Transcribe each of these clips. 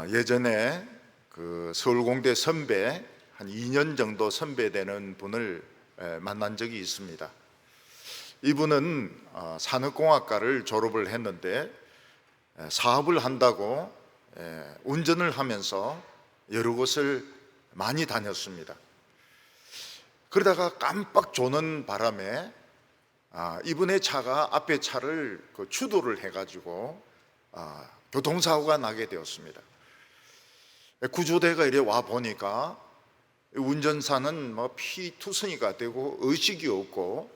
예전에 그 서울공대 선배 한 2년 정도 선배되는 분을 만난 적이 있습니다. 이분은 산업공학과를 졸업을 했는데 사업을 한다고 운전을 하면서 여러 곳을 많이 다녔습니다. 그러다가 깜빡 조는 바람에 이분의 차가 앞에 차를 추돌을 해가지고 교통사고가 나게 되었습니다. 구조대가 이래 와 보니까 운전사는 피투성이가 되고 의식이 없고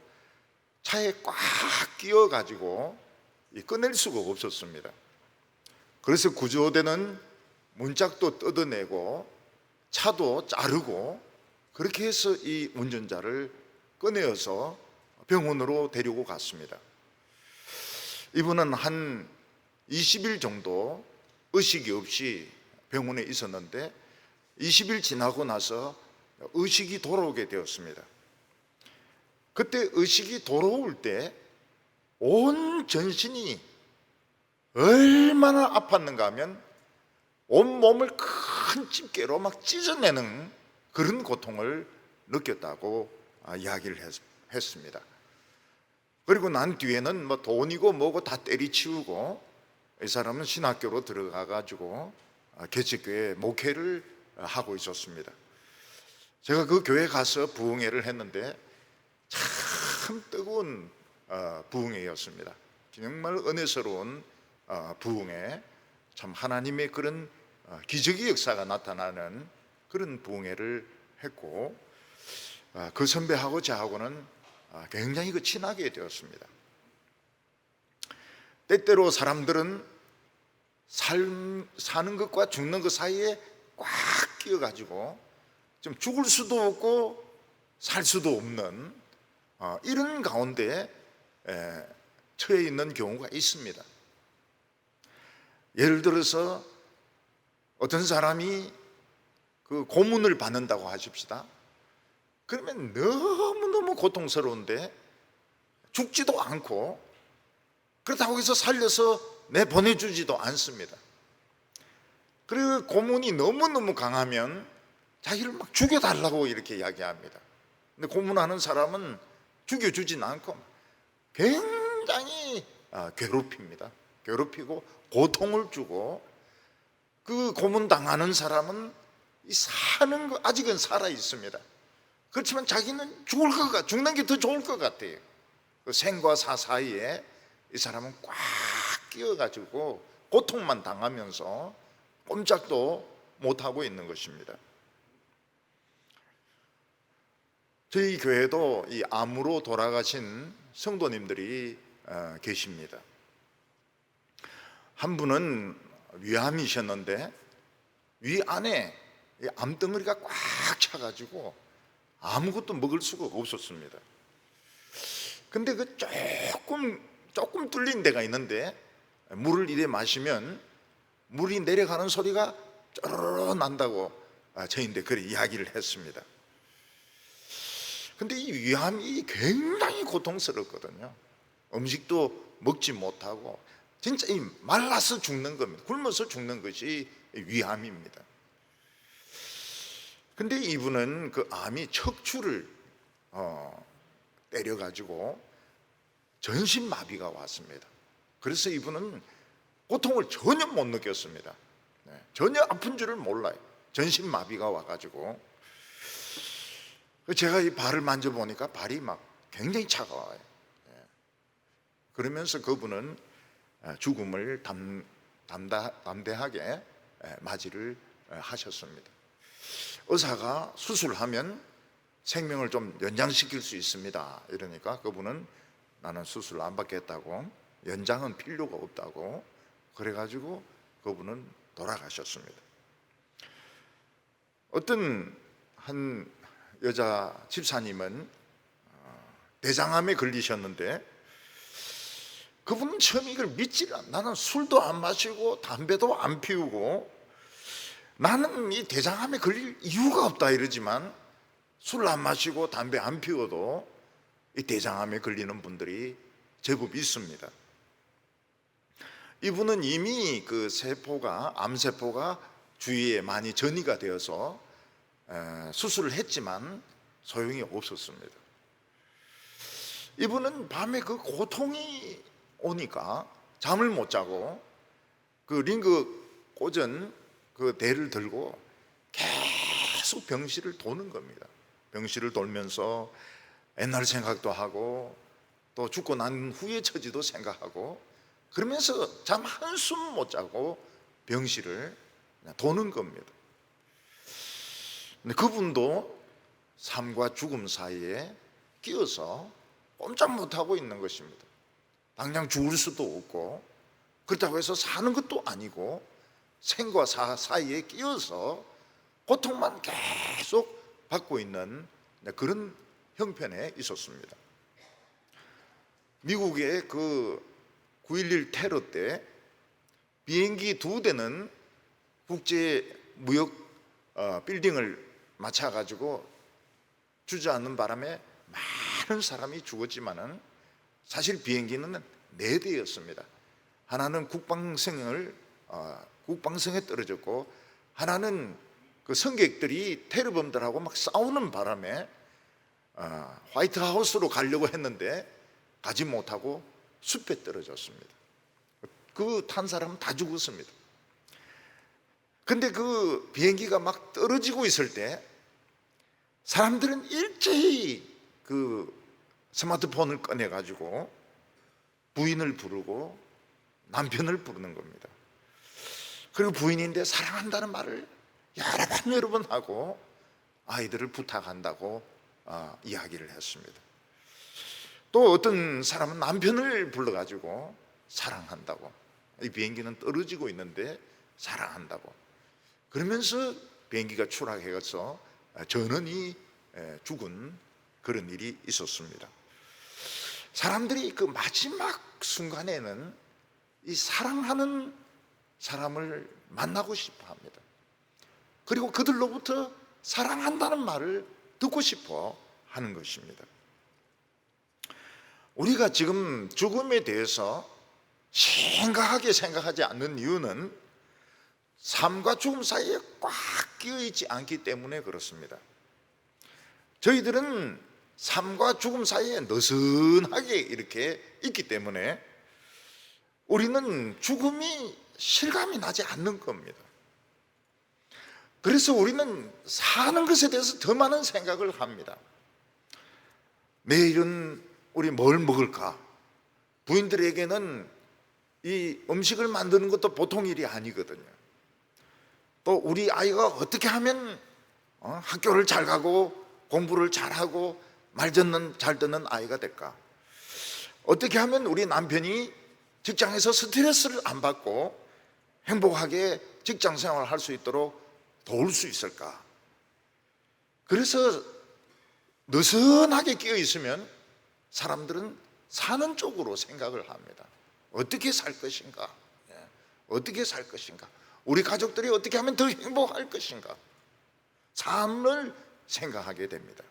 차에 꽉 끼어가지고 꺼낼 수가 없었습니다. 그래서 구조대는 문짝도 뜯어내고 차도 자르고 그렇게 해서 이 운전자를 꺼내어서 병원으로 데리고 갔습니다. 이분은 한 20일 정도 의식이 없이 병원에 있었는데 20일 지나고 나서 의식이 돌아오게 되었습니다. 그때 의식이 돌아올 때 온 전신이 얼마나 아팠는가 하면 온 몸을 큰 집게로 막 찢어내는 그런 고통을 느꼈다고 이야기를 했습니다. 그리고 난 뒤에는 돈이고 뭐고 다 때리치우고 이 사람은 신학교로 들어가 가지고 개척교회 목회를 하고 있었습니다. 제가 그 교회 가서 부흥회를 했는데 참 뜨거운 부흥회였습니다. 정말 은혜스러운 부흥회, 참 하나님의 그런 기적의 역사가 나타나는 그런 부흥회를 했고 그 선배하고 저하고는 굉장히 친하게 되었습니다. 때때로 사람들은 사는 것과 죽는 것 사이에 꽉 끼어가지고 좀 죽을 수도 없고 살 수도 없는 이런 가운데 처해 있는 경우가 있습니다. 예를 들어서 어떤 사람이 그 고문을 받는다고 하십시다. 그러면 너무너무 고통스러운데 죽지도 않고 그렇다고 해서 살려서 내보내주지도 않습니다. 그리고 고문이 너무너무 강하면 자기를 막 죽여달라고 이렇게 이야기합니다. 근데 고문하는 사람은 죽여주진 않고 굉장히 괴롭힙니다. 괴롭히고 고통을 주고 그 고문당하는 사람은 사는 거 아직은 살아 있습니다. 그렇지만 자기는 죽는 게 더 좋을 것 같아요. 그 생과 사 사이에 이 사람은 꽉 끼어가지고 고통만 당하면서 꼼짝도 못하고 있는 것입니다. 저희 교회도 이 암으로 돌아가신 성도님들이 계십니다. 한 분은 위암이셨는데 위 안에 암덩어리가 꽉 차가지고 아무것도 먹을 수가 없었습니다. 근데 그 조금 뚫린 데가 있는데 물을 이래 마시면 물이 내려가는 소리가 쪼르르 난다고 저희인데 그래 이야기를 했습니다. 근데 이 위암이 굉장히 고통스럽거든요. 음식도 먹지 못하고 진짜 말라서 죽는 겁니다. 굶어서 죽는 것이 위암입니다. 근데 이분은 그 암이 척추를 때려가지고 전신마비가 왔습니다. 그래서 이분은 고통을 전혀 못 느꼈습니다. 전혀 아픈 줄을 몰라요. 전신마비가 와가지고 제가 이 발을 만져보니까 발이 막 굉장히 차가워요. 그러면서 그분은 죽음을 담대하게 맞이를 하셨습니다. 의사가 수술하면 생명을 좀 연장시킬 수 있습니다. 이러니까 그분은 나는 수술 안 받겠다고, 연장은 필요가 없다고 그래가지고 그분은 돌아가셨습니다. 어떤 한 여자 집사님은 대장암에 걸리셨는데 그분은 처음 이걸 믿지를 않아. 나는 술도 안 마시고 담배도 안 피우고 나는 이 대장암에 걸릴 이유가 없다 이러지만 술 안 마시고 담배 안 피워도 이 대장암에 걸리는 분들이 제법 있습니다. 이분은 이미 그 세포가, 암세포가 주위에 많이 전이가 되어서 수술을 했지만 소용이 없었습니다. 이분은 밤에 그 고통이 오니까 잠을 못 자고 그 링그 꽂은 그 대를 들고 계속 병실을 도는 겁니다. 병실을 돌면서 옛날 생각도 하고 또 죽고 난 후의 처지도 생각하고 그러면서 잠 한숨 못 자고 병실을 도는 겁니다. 근데 그분도 삶과 죽음 사이에 끼어서 꼼짝 못하고 있는 것입니다. 당장 죽을 수도 없고 그렇다고 해서 사는 것도 아니고 생과 사 사이에 끼어서 고통만 계속 받고 있는 그런 형편에 있었습니다. 미국의 그 9.11 테러 때 비행기 2대는 국제 무역 빌딩을 맞춰가지고 주저앉는 바람에 많은 사람이 죽었지만은 사실 비행기는 4대였습니다. 하나는 국방성에 떨어졌고 하나는 그 승객들이 테러범들하고 막 싸우는 바람에 화이트하우스로 가려고 했는데 가지 못하고 숲에 떨어졌습니다. 그 탄 사람은 다 죽었습니다. 근데 그 비행기가 막 떨어지고 있을 때 사람들은 일제히 그 스마트폰을 꺼내가지고 부인을 부르고 남편을 부르는 겁니다. 그리고 부인인데 사랑한다는 말을 여러 번 하고 아이들을 부탁한다고 이야기를 했습니다. 또 어떤 사람은 남편을 불러가지고 사랑한다고, 이 비행기는 떨어지고 있는데 사랑한다고 그러면서 비행기가 추락해서 전원이 죽은 그런 일이 있었습니다. 사람들이 그 마지막 순간에는 이 사랑하는 사람을 만나고 싶어 합니다. 그리고 그들로부터 사랑한다는 말을 듣고 싶어 하는 것입니다. 우리가 지금 죽음에 대해서 심각하게 생각하지 않는 이유는 삶과 죽음 사이에 꽉 끼어 있지 않기 때문에 그렇습니다. 저희들은 삶과 죽음 사이에 느슨하게 이렇게 있기 때문에 우리는 죽음이 실감이 나지 않는 겁니다. 그래서 우리는 사는 것에 대해서 더 많은 생각을 합니다. 내일은 우리 뭘 먹을까? 부인들에게는 이 음식을 만드는 것도 보통 일이 아니거든요. 또 우리 아이가 어떻게 하면 학교를 잘 가고 공부를 잘하고 말 잘 듣는 아이가 될까? 어떻게 하면 우리 남편이 직장에서 스트레스를 안 받고 행복하게 직장 생활을 할 수 있도록 도울 수 있을까? 그래서 느슨하게 끼어 있으면 사람들은 사는 쪽으로 생각을 합니다. 어떻게 살 것인가? 어떻게 살 것인가? 우리 가족들이 어떻게 하면 더 행복할 것인가? 삶을 생각하게 됩니다.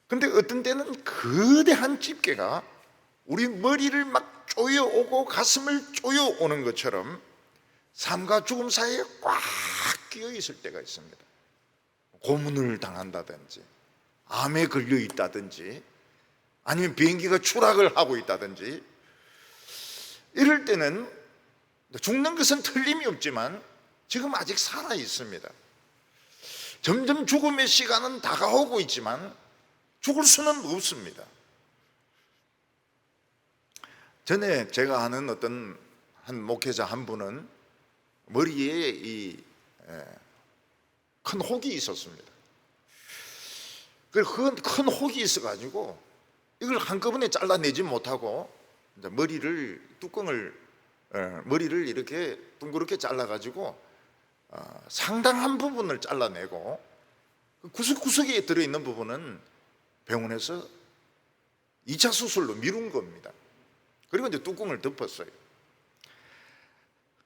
근데 어떤 때는 거대한 집게가 우리 머리를 막 쪼여오고 가슴을 쪼여오는 것처럼 삶과 죽음 사이에 꽉 끼어 있을 때가 있습니다. 고문을 당한다든지 암에 걸려 있다든지 아니면 비행기가 추락을 하고 있다든지 이럴 때는 죽는 것은 틀림이 없지만 지금 아직 살아 있습니다. 점점 죽음의 시간은 다가오고 있지만 죽을 수는 없습니다. 전에 제가 아는 어떤 한 목회자 한 분은 머리에 이 큰 혹이 있었습니다. 그 큰 혹이 있어가지고 이걸 한꺼번에 잘라내지 못하고 이제 머리를 이렇게 둥그렇게 잘라가지고 상당한 부분을 잘라내고 구석구석에 들어있는 부분은 병원에서 2차 수술로 미룬 겁니다. 그리고 이제 뚜껑을 덮었어요.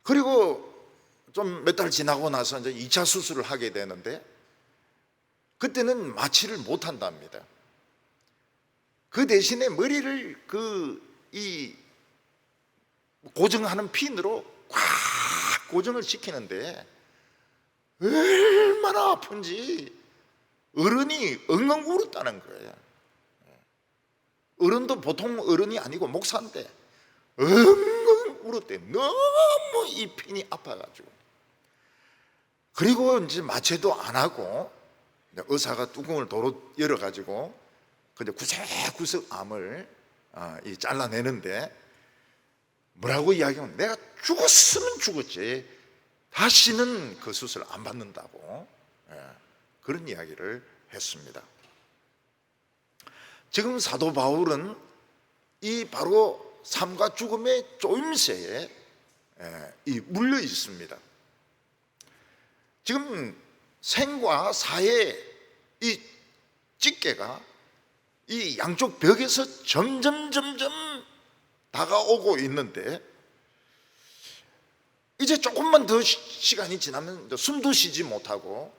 그리고 좀 몇 달 지나고 나서 이제 2차 수술을 하게 되는데 그때는 마취를 못 한답니다. 그 대신에 머리를 고정하는 핀으로 꽉 고정을 시키는데 얼마나 아픈지 어른이 엉엉 울었다는 거예요. 어른도 보통 어른이 아니고 목사인데 엉엉 울었대. 너무 이 핀이 아파가지고. 그리고 이제 마취도 안 하고 의사가 뚜껑을 도로 열어가지고 근데 구석구석 암을 잘라내는데 뭐라고 이야기하면 내가 죽었으면 죽었지 다시는 그 수술 안 받는다고 그런 이야기를 했습니다. 지금 사도 바울은 이 바로 삶과 죽음의 쪼임새에 물려 있습니다. 지금 생과 사의 이 집게가 이 양쪽 벽에서 점점 다가오고 있는데 이제 조금만 더 시간이 지나면 숨도 쉬지 못하고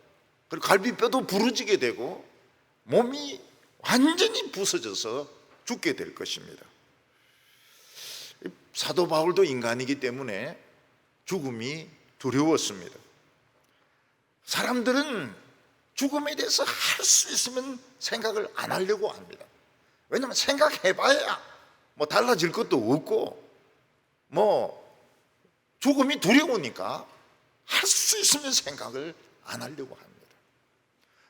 그리고 갈비뼈도 부러지게 되고 몸이 완전히 부서져서 죽게 될 것입니다. 사도 바울도 인간이기 때문에 죽음이 두려웠습니다. 사람들은 죽음에 대해서 할 수 있으면 생각을 안 하려고 합니다. 왜냐하면 생각해봐야 뭐 달라질 것도 없고 뭐 죽음이 두려우니까 할 수 있으면 생각을 안 하려고 합니다.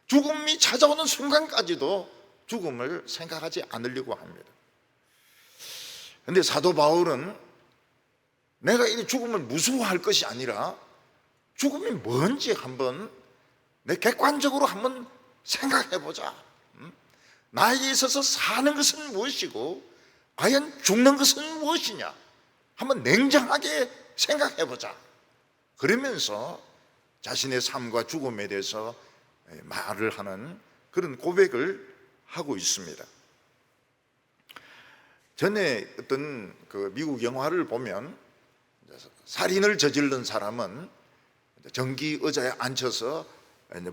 죽음이 찾아오는 순간까지도 죽음을 생각하지 않으려고 합니다. 그런데 사도 바울은 내가 이 죽음을 무서워할 것이 아니라 죽음이 뭔지 한번 내 객관적으로 한번 생각해보자. 나에게 있어서 사는 것은 무엇이고 과연 죽는 것은 무엇이냐 한번 냉정하게 생각해보자. 그러면서 자신의 삶과 죽음에 대해서 말을 하는 그런 고백을 하고 있습니다. 전에 어떤 그 미국 영화를 보면 살인을 저지른 사람은 전기 의자에 앉혀서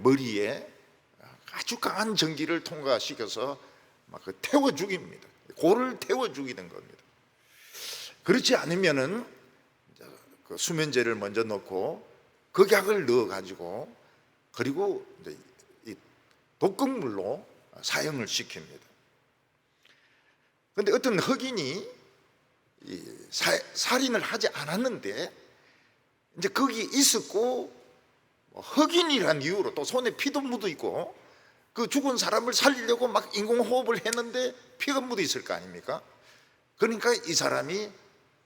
머리에 아주 강한 전기를 통과시켜서 막 태워 죽입니다. 고를 태워 죽이는 겁니다. 그렇지 않으면은 그 수면제를 먼저 넣고 극약을 넣어 가지고 그리고 이제 이 독극물로 사형을 시킵니다. 그런데 어떤 흑인이 살인을 하지 않았는데 이제 거기 있었고 흑인이란 이유로 또 손에 피도 묻어 있고 그 죽은 사람을 살리려고 막 인공호흡을 했는데 피가 묻어 있을 거 아닙니까? 그러니까 이 사람이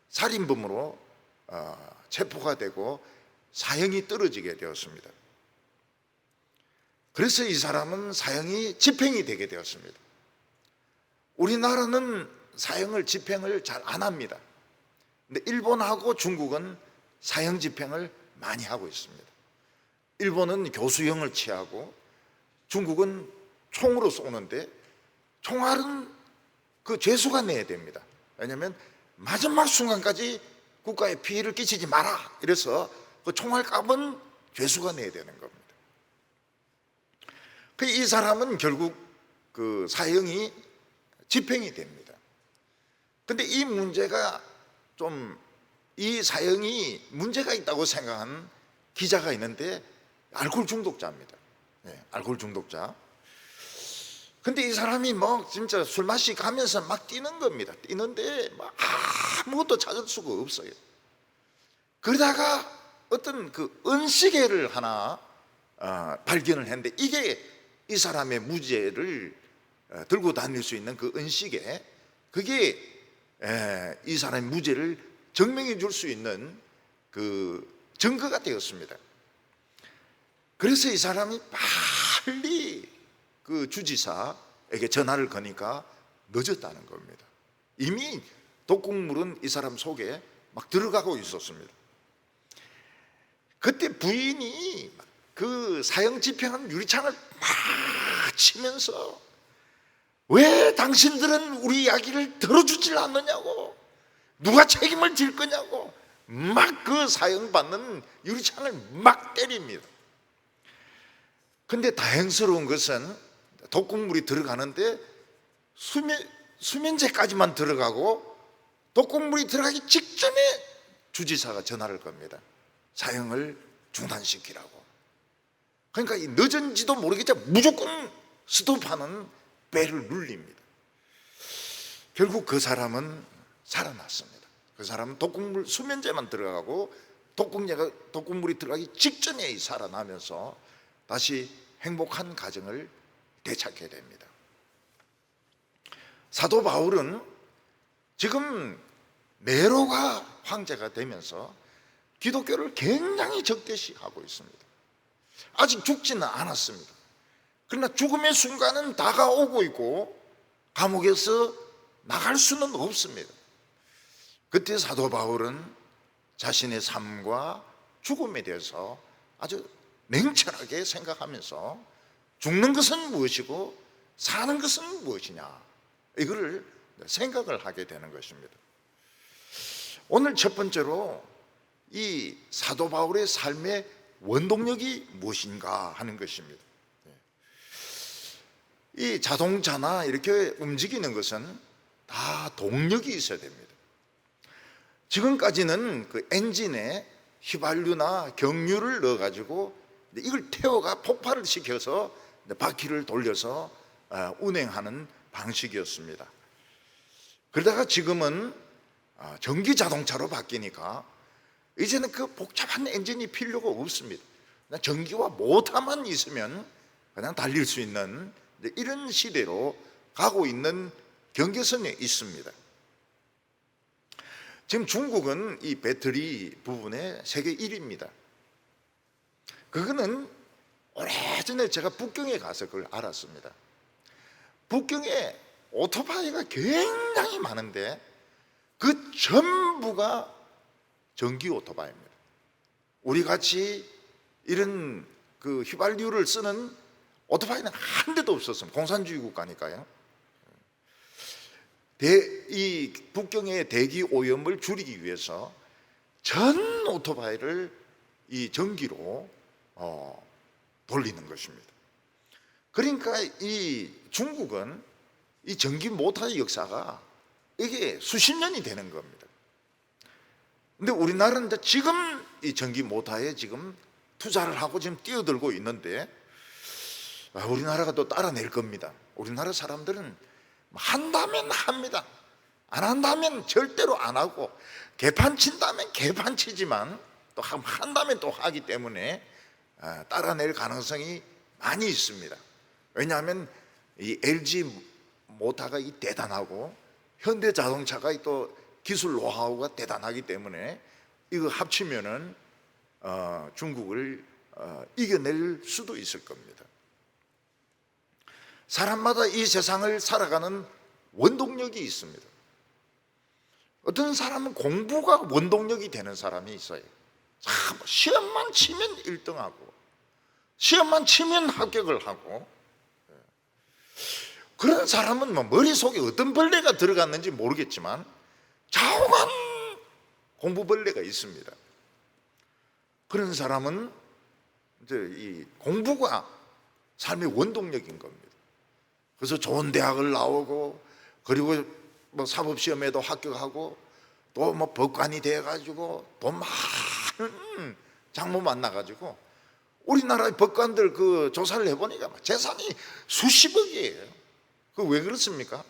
살인범으로 체포가 되고 사형이 떨어지게 되었습니다. 그래서 이 사람은 사형이 집행이 되게 되었습니다. 우리나라는 사형을 집행을 잘 안 합니다. 근데 일본하고 중국은 사형 집행을 많이 하고 있습니다. 일본은 교수형을 취하고 중국은 총으로 쏘는데 총알은 그 죄수가 내야 됩니다. 왜냐하면 마지막 순간까지 국가에 피해를 끼치지 마라 이래서 그 총알값은 죄수가 내야 되는 겁니다. 이 사람은 결국 그 사형이 집행이 됩니다. 그런데 이 문제가 좀 이 사형이 문제가 있다고 생각한 기자가 있는데 알코올 중독자입니다. 네, 알코올 중독자. 근데 이 사람이 뭐 진짜 술 마시 가면서 막 뛰는 겁니다. 뛰는데 막 아무것도 찾을 수가 없어요. 그러다가 어떤 그 은시계를 하나 발견을 했는데 이게 이 사람의 무죄를 들고 다닐 수 있는 그 은시계, 그게 이 사람의 무죄를 증명해 줄 수 있는 그 증거가 되었습니다. 그래서 이 사람이 빨리 그 주지사에게 전화를 거니까 늦었다는 겁니다. 이미 독극물은 이 사람 속에 막 들어가고 있었습니다. 그때 부인이 그 사형 집행한 유리창을 막 치면서 왜 당신들은 우리 이야기를 들어주질 않느냐고, 누가 책임을 질 거냐고 막 그 사형받는 유리창을 막 때립니다. 근데 다행스러운 것은 독극물이 들어가는데 수면제까지만 들어가고 독극물이 들어가기 직전에 주지사가 전화를 겁니다. 사형을 중단시키라고. 그러니까 이 늦은지도 모르겠지만 무조건 스톱하는 배를 눌립니다. 결국 그 사람은 살아났습니다. 그 사람은 독극물 수면제만 들어가고 독극물이 들어가기 직전에 살아나면서 다시 행복한 가정을 되찾게 됩니다. 사도 바울은 지금 네로가 황제가 되면서 기독교를 굉장히 적대시하고 있습니다. 아직 죽지는 않았습니다. 그러나 죽음의 순간은 다가오고 있고 감옥에서 나갈 수는 없습니다. 그때 사도 바울은 자신의 삶과 죽음에 대해서 아주 냉철하게 생각하면서 죽는 것은 무엇이고 사는 것은 무엇이냐, 이거를 생각을 하게 되는 것입니다. 오늘 첫 번째로 이 사도 바울의 삶의 원동력이 무엇인가 하는 것입니다. 이 자동차나 이렇게 움직이는 것은 다 동력이 있어야 됩니다. 지금까지는 그 엔진에 휘발유나 경유를 넣어가지고 이걸 태워가 폭발을 시켜서 바퀴를 돌려서 운행하는 방식이었습니다. 그러다가 지금은 전기 자동차로 바뀌니까 이제는 그 복잡한 엔진이 필요가 없습니다. 그냥 전기와 모터만 있으면 그냥 달릴 수 있는 이런 시대로 가고 있는 경계선에 있습니다. 지금 중국은 이 배터리 부분에 세계 1위입니다. 그거는 오래전에 제가 북경에 가서 그걸 알았습니다. 북경에 오토바이가 굉장히 많은데 그 전부가 전기 오토바이입니다. 우리 같이 이런 그 휘발유를 쓰는 오토바이는 한 대도 없었습니다. 공산주의 국가니까요. 이 북경의 대기 오염을 줄이기 위해서 전 오토바이를 이 전기로 돌리는 것입니다. 그러니까 이 중국은 이 전기 모터의 역사가 이게 수십 년이 되는 겁니다. 근데 우리나라는 이제 지금 이 전기 모터에 지금 투자를 하고 지금 뛰어들고 있는데 우리나라가 또 따라낼 겁니다. 우리나라 사람들은 한다면 합니다. 안 한다면 절대로 안 하고, 개판 친다면 개판 치지만 또 한다면 또 하기 때문에 따라낼 가능성이 많이 있습니다. 왜냐하면 이 LG 모터가 대단하고 현대 자동차가 또 기술 노하우가 대단하기 때문에 이거 합치면은 중국을 이겨낼 수도 있을 겁니다. 사람마다 이 세상을 살아가는 원동력이 있습니다. 어떤 사람은 공부가 원동력이 되는 사람이 있어요. 시험만 치면 1등하고 시험만 치면 합격을 하고, 그런 사람은 뭐 머릿속에 어떤 벌레가 들어갔는지 모르겠지만 좌우간 공부벌레가 있습니다. 그런 사람은 이제 이 공부가 삶의 원동력인 겁니다. 그래서 좋은 대학을 나오고, 그리고 뭐 사법시험에도 합격하고, 또 뭐 법관이 돼가지고 돈 많은 장모 만나가지고, 우리나라의 법관들 그 조사를 해보니까 재산이 수십억이에요. 그 왜 그렇습니까?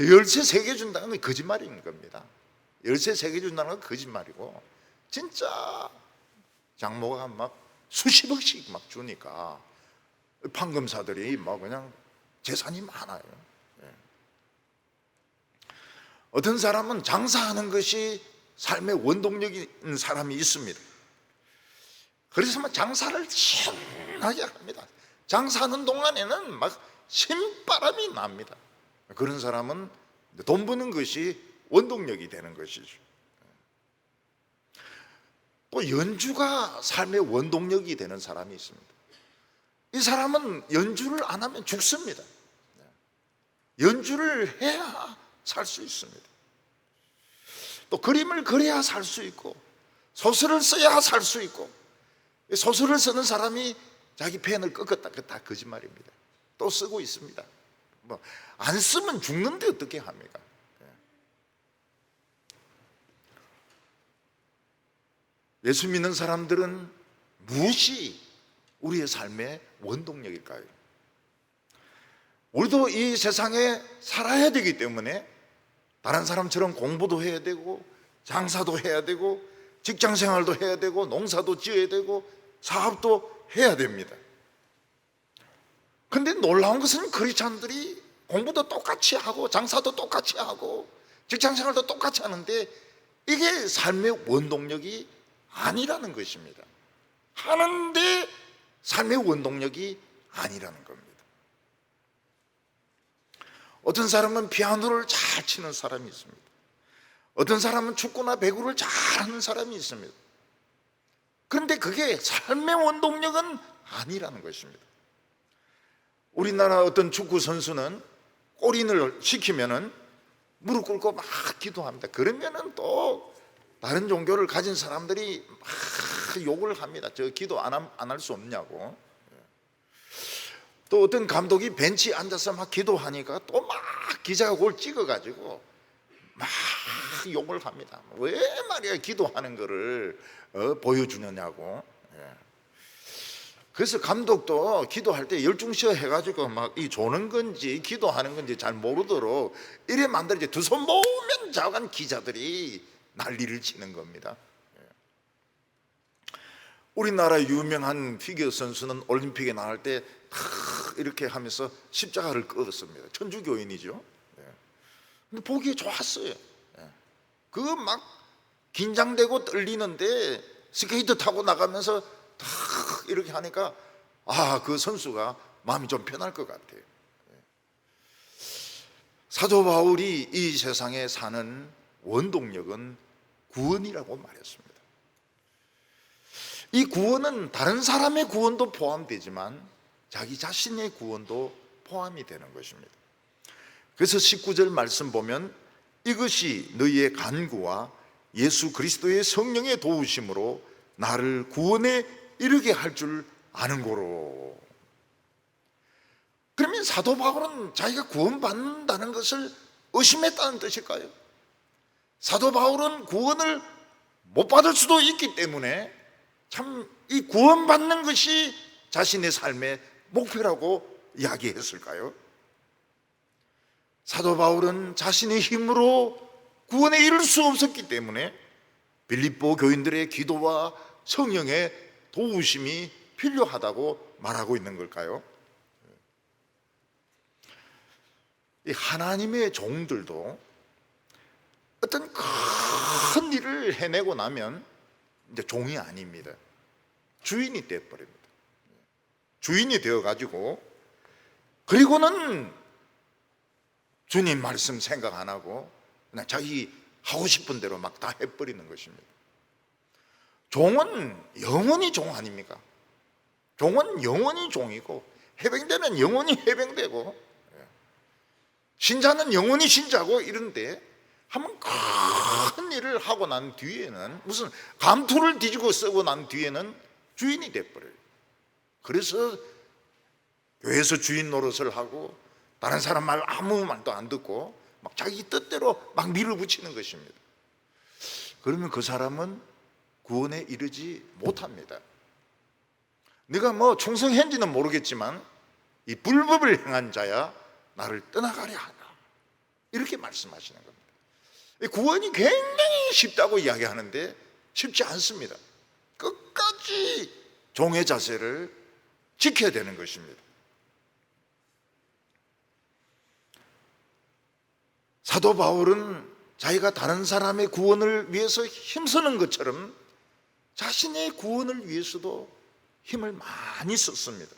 열쇠 3개 준다는 건 거짓말인 겁니다. 열쇠 3개 준다는 건 거짓말이고, 진짜 장모가 막 수십억씩 막 주니까 판검사들이 막 그냥 재산이 많아요. 어떤 사람은 장사하는 것이 삶의 원동력인 사람이 있습니다. 그래서 막 장사를 신나게 합니다. 장사하는 동안에는 막 신바람이 납니다. 그런 사람은 돈 버는 것이 원동력이 되는 것이죠. 또 연주가 삶의 원동력이 되는 사람이 있습니다. 이 사람은 연주를 안 하면 죽습니다. 연주를 해야 살 수 있습니다. 또 그림을 그려야 살 수 있고, 소설을 써야 살 수 있고, 소설을 쓰는 사람이 자기 펜을 꺾었다, 그 다 거짓말입니다. 또 쓰고 있습니다. 뭐 안 쓰면 죽는데 어떻게 합니까? 예수 믿는 사람들은 무엇이 우리의 삶의 원동력일까요? 우리도 이 세상에 살아야 되기 때문에 다른 사람처럼 공부도 해야 되고 장사도 해야 되고 직장 생활도 해야 되고 농사도 지어야 되고 사업도 해야 됩니다. 그런데 놀라운 것은 크리스찬들이 공부도 똑같이 하고 장사도 똑같이 하고 직장 생활도 똑같이 하는데 이게 삶의 원동력이 아니라는 것입니다. 하는데 삶의 원동력이 아니라는 겁니다. 어떤 사람은 피아노를 잘 치는 사람이 있습니다. 어떤 사람은 축구나 배구를 잘하는 사람이 있습니다. 그런데 그게 삶의 원동력은 아니라는 것입니다. 우리나라 어떤 축구 선수는 골인을 시키면은 무릎 꿇고 막 기도합니다. 그러면은 또 다른 종교를 가진 사람들이 막 욕을 합니다. 저 기도 안 할 수 없냐고. 또 어떤 감독이 벤치에 앉아서 막 기도하니까 또 막 기자가 그걸 찍어가지고 막 욕을 합니다. 왜 말이야 기도하는 거를 보여주느냐고. 그래서 감독도 기도할 때 열중시어 해가지고 막 이 조는 건지 기도하는 건지 잘 모르도록 이래 만들지. 두 손 모으면 자간 기자들이 난리를 치는 겁니다. 우리나라 유명한 피겨 선수는 올림픽에 나갈 때 이렇게 하면서 십자가를 끄었습니다. 천주교인이죠. 근데 보기에 좋았어요. 그거 막 긴장되고 떨리는데 스케이트 타고 나가면서 탁 이렇게 하니까 그 선수가 마음이 좀 편할 것 같아요. 사도 바울이 이 세상에 사는 원동력은 구원이라고 말했습니다. 이 구원은 다른 사람의 구원도 포함되지만 자기 자신의 구원도 포함이 되는 것입니다. 그래서 19절 말씀 보면 이것이 너희의 간구와 예수 그리스도의 성령의 도우심으로 나를 구원에 이르게 할 줄 아는 고로. 그러면 사도 바울은 자기가 구원받는다는 것을 의심했다는 뜻일까요? 사도 바울은 구원을 못 받을 수도 있기 때문에 참 이 구원받는 것이 자신의 삶의 목표라고 이야기했을까요? 사도 바울은 자신의 힘으로 구원에 이를 수 없었기 때문에 빌립보 교인들의 기도와 성령의 도우심이 필요하다고 말하고 있는 걸까요? 이 하나님의 종들도 어떤 큰 일을 해내고 나면 이제 종이 아닙니다. 주인이 되어버립니다. 주인이 되어가지고 그리고는 주님 말씀 생각 안 하고 그냥 자기 하고 싶은 대로 막 다 해버리는 것입니다. 종은 영원히 종 아닙니까? 종은 영원히 종이고 해병대는 영원히 해병대고 신자는 영원히 신자고 이런데 한번 큰 일을 하고 난 뒤에는 무슨 감투를 뒤지고 쓰고 난 뒤에는 주인이 돼버려요. 그래서 교회에서 주인 노릇을 하고 다른 사람 말 아무 말도 안 듣고 막 자기 뜻대로 막 밀어붙이는 것입니다. 그러면 그 사람은 구원에 이르지 못합니다. 네가 뭐 충성했는지는 모르겠지만 이 불법을 행한 자야 나를 떠나가려 하라, 이렇게 말씀하시는 겁니다. 구원이 굉장히 쉽다고 이야기하는데 쉽지 않습니다. 끝까지 종의 자세를 지켜야 되는 것입니다. 사도 바울은 자기가 다른 사람의 구원을 위해서 힘쓰는 것처럼 자신의 구원을 위해서도 힘을 많이 썼습니다.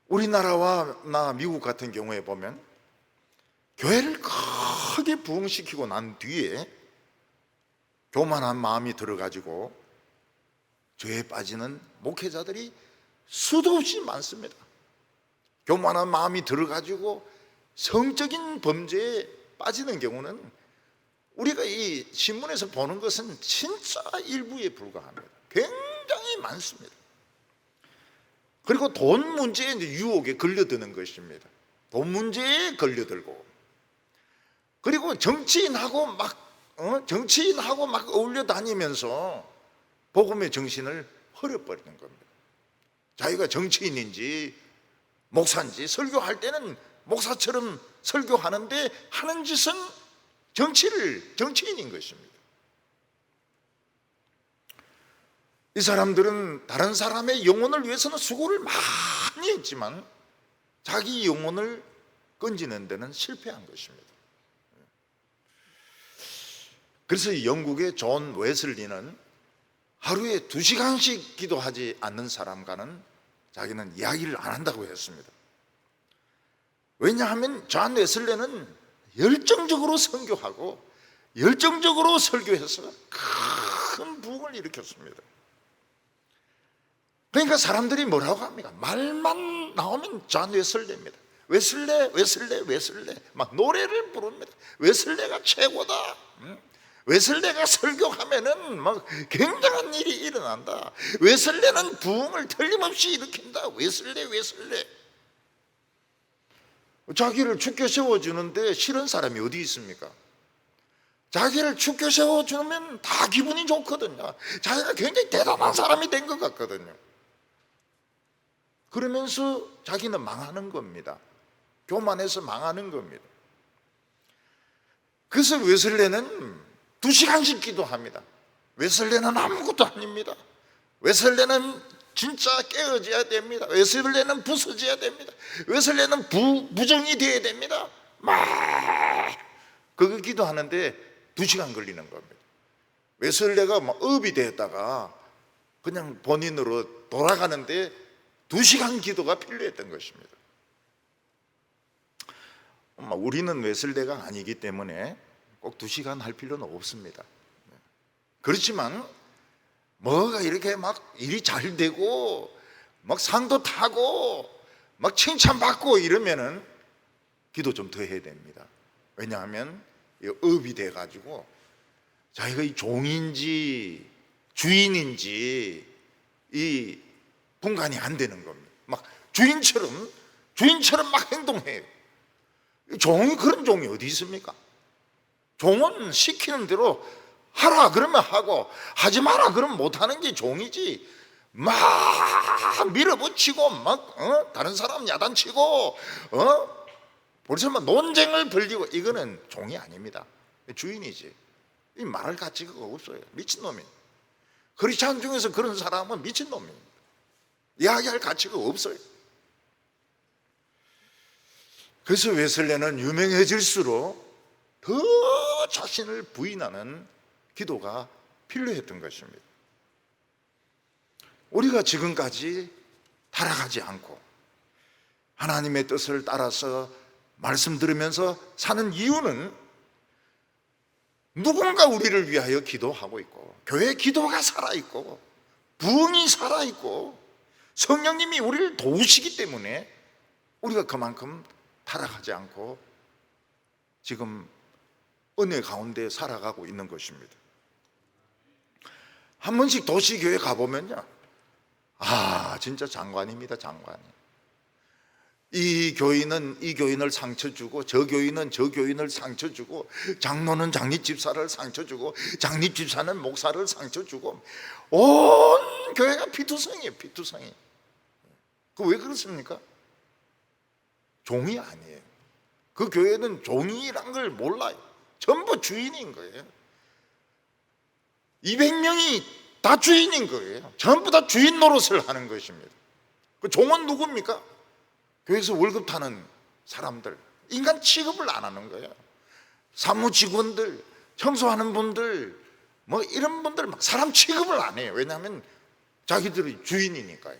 우리나라와 미국 같은 경우에 보면 교회를 크게 부흥시키고 난 뒤에 교만한 마음이 들어가지고 죄에 빠지는 목회자들이 수도 없이 많습니다. 교만한 마음이 들어가지고 성적인 범죄에 빠지는 경우는 우리가 이 신문에서 보는 것은 진짜 일부에 불과합니다. 굉장히 많습니다. 그리고 돈 문제에 유혹에 걸려드는 것입니다. 돈 문제에 걸려들고 그리고 정치인하고 막 어울려 다니면서 복음의 정신을 흐려버리는 겁니다. 자기가 정치인인지 목사인지 설교할 때는 목사처럼 설교하는데 하는 짓은 정치인인 것입니다. 이 사람들은 다른 사람의 영혼을 위해서는 수고를 많이 했지만 자기 영혼을 건지는 데는 실패한 것입니다. 그래서 영국의 존 웨슬리는 하루에 2시간씩 기도하지 않는 사람과는 자기는 이야기를 안 한다고 했습니다. 왜냐하면 존 웨슬리는 열정적으로 선교하고 열정적으로 설교해서 큰 부흥을 일으켰습니다. 그러니까 사람들이 뭐라고 합니까? 말만 나오면 존 웨슬리입니다. 웨슬레 막 노래를 부릅니다. 웨슬레가 최고다. 웨슬레가 설교하면은 막 굉장한 일이 일어난다. 웨슬레는 부흥을 틀림없이 일으킨다. 웨슬레. 자기를 죽게 세워주는데 싫은 사람이 어디 있습니까? 자기를 죽게 세워주면 다 기분이 좋거든요. 자기가 굉장히 대단한 사람이 된 것 같거든요. 그러면서 자기는 망하는 겁니다. 교만해서 망하는 겁니다. 그래서 웨슬레는 2시간씩 기도합니다. 웨슬레는 아무것도 아닙니다. 웨슬레는 진짜 깨어져야 됩니다. 웨슬레는 부서져야 됩니다. 웨슬레는 부정이 되어야 됩니다. 막 그거 기도하는데 2시간 걸리는 겁니다. 웨슬레가 막 업이 되었다가 그냥 본인으로 돌아가는데 2시간 기도가 필요했던 것입니다. 우리는 웨슬레가 아니기 때문에 꼭 2시간 할 필요는 없습니다. 그렇지만 뭐가 이렇게 막 일이 잘 되고 막 상도 타고 막 칭찬받고 이러면은 기도 좀 더 해야 됩니다. 왜냐하면 업이 돼가지고 자기가 이 종인지 주인인지 이 분간이 안 되는 겁니다. 막 주인처럼 막 행동해요. 종이 그런 종이 어디 있습니까? 종은 시키는 대로 하라 그러면 하고 하지 마라 그러면 못하는 게 종이지. 막 밀어붙이고 막 다른 사람 야단치고 벌써 막 논쟁을 벌이고 이거는 종이 아닙니다. 주인이지. 이 말할 가치가 없어요. 미친놈이에요. 크리스찬 중에서 그런 사람은 미친놈입니다. 이야기할 가치가 없어요. 그래서 웨슬레는 유명해질수록 더 자신을 부인하는 기도가 필요했던 것입니다. 우리가 지금까지 타락하지 않고 하나님의 뜻을 따라서 말씀 들으면서 사는 이유는 누군가 우리를 위하여 기도하고 있고 교회 기도가 살아있고 부흥이 살아있고 성령님이 우리를 도우시기 때문에 우리가 그만큼 타락하지 않고 지금 은혜 가운데 살아가고 있는 것입니다. 한 번씩 도시교회 가보면요, 진짜 장관입니다. 장관. 이 교인은 이 교인을 상처 주고 저 교인은 저 교인을 상처 주고 장로는 장립집사를 상처 주고 장립집사는 목사를 상처 주고 온 교회가 피투성이에요. 피투성이. 그 왜 그렇습니까? 종이 아니에요. 그 교회는 종이란 걸 몰라요. 전부 주인인 거예요. 200명이 다 주인인 거예요. 전부 다 주인 노릇을 하는 것입니다. 그 종은 누굽니까? 교회에서 월급 타는 사람들, 인간 취급을 안 하는 거예요. 사무직원들, 청소하는 분들, 뭐 이런 분들 막 사람 취급을 안 해요. 왜냐하면 자기들이 주인이니까요.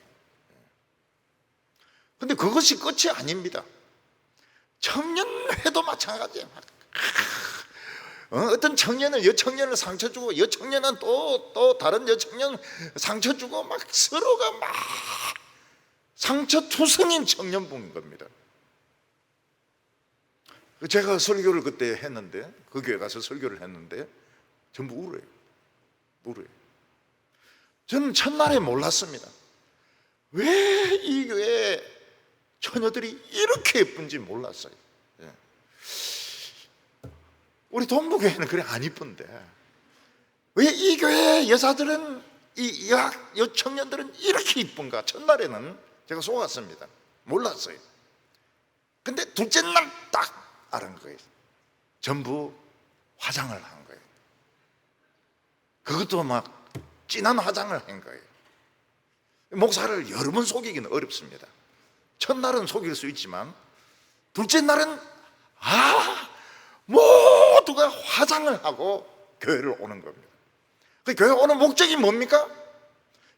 근데 그것이 끝이 아닙니다. 청년회도 마찬가지예요. 어떤 청년은 여청년을 상처 주고 여청년은 또 다른 여청년 상처 주고 막 서로가 막 상처투성인 청년부인 겁니다. 제가 설교를 그때 했는데 그 교회 가서 설교를 했는데 전부 울어요. 저는 첫날에 몰랐습니다. 왜 이 교회 처녀들이 이렇게 예쁜지 몰랐어요. 우리 동부교회는 그래 안 이쁜데 왜 이 교회 여자들은, 이 여청년들은 이렇게 이쁜가? 첫날에는 제가 속았습니다. 몰랐어요. 근데 둘째 날 딱 알은 거예요. 전부 화장을 한 거예요. 그것도 막 진한 화장을 한 거예요. 목사를 여러 번 속이기는 어렵습니다. 첫날은 속일 수 있지만 둘째 날은 모두가 화장을 하고 교회를 오는 겁니다. 그 교회 오는 목적이 뭡니까?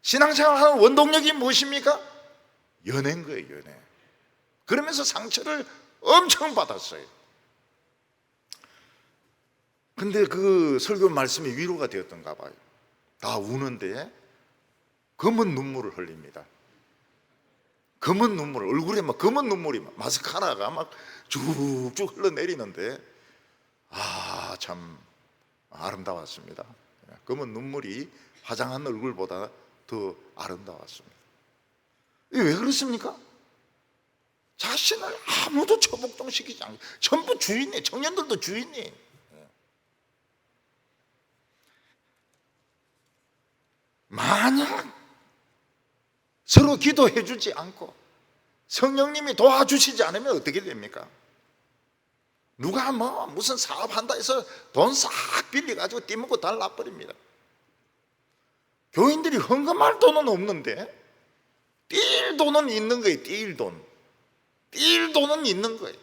신앙생활하는 원동력이 무엇입니까? 연애인 거예요, 연애. 그러면서 상처를 엄청 받았어요. 근데 그 설교 말씀이 위로가 되었던가 봐요. 다 우는데 검은 눈물을 흘립니다. 검은 눈물, 얼굴에 막 검은 눈물이 마스카라가 막 쭉쭉 흘러내리는데 참 아름다웠습니다. 검은 눈물이 화장한 얼굴보다 더 아름다웠습니다. 이게 왜 그렇습니까? 자신을 아무도 처복동시키지 않고 전부 주인이, 청년들도 주인이. 만약 서로 기도해 주지 않고 성령님이 도와주시지 않으면 어떻게 됩니까? 누가 무슨 사업한다 해서 돈 싹 빌려가지고 띠먹고 달라버립니다. 교인들이 헌금할 돈은 없는데 뛸 돈은 있는 거예요. 뛸 돈은 있는 거예요.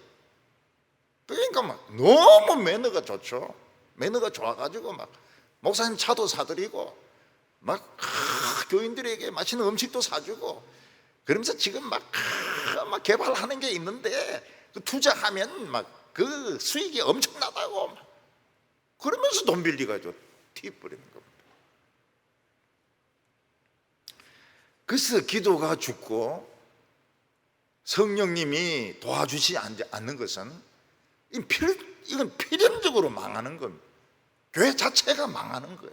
그러니까 막 너무 매너가 좋죠. 매너가 좋아가지고 막 목사님 차도 사드리고 막 교인들에게 맛있는 음식도 사주고 그러면서 지금 막 개발하는 게 있는데 그 투자하면 막 그 수익이 엄청나다고 막 그러면서 돈 빌려가지고 팁 버리는 겁니다. 그래서 기도가 죽고 성령님이 도와주지 않는 것은 이건 필연적으로 망하는 겁니다. 교회 자체가 망하는 거예요.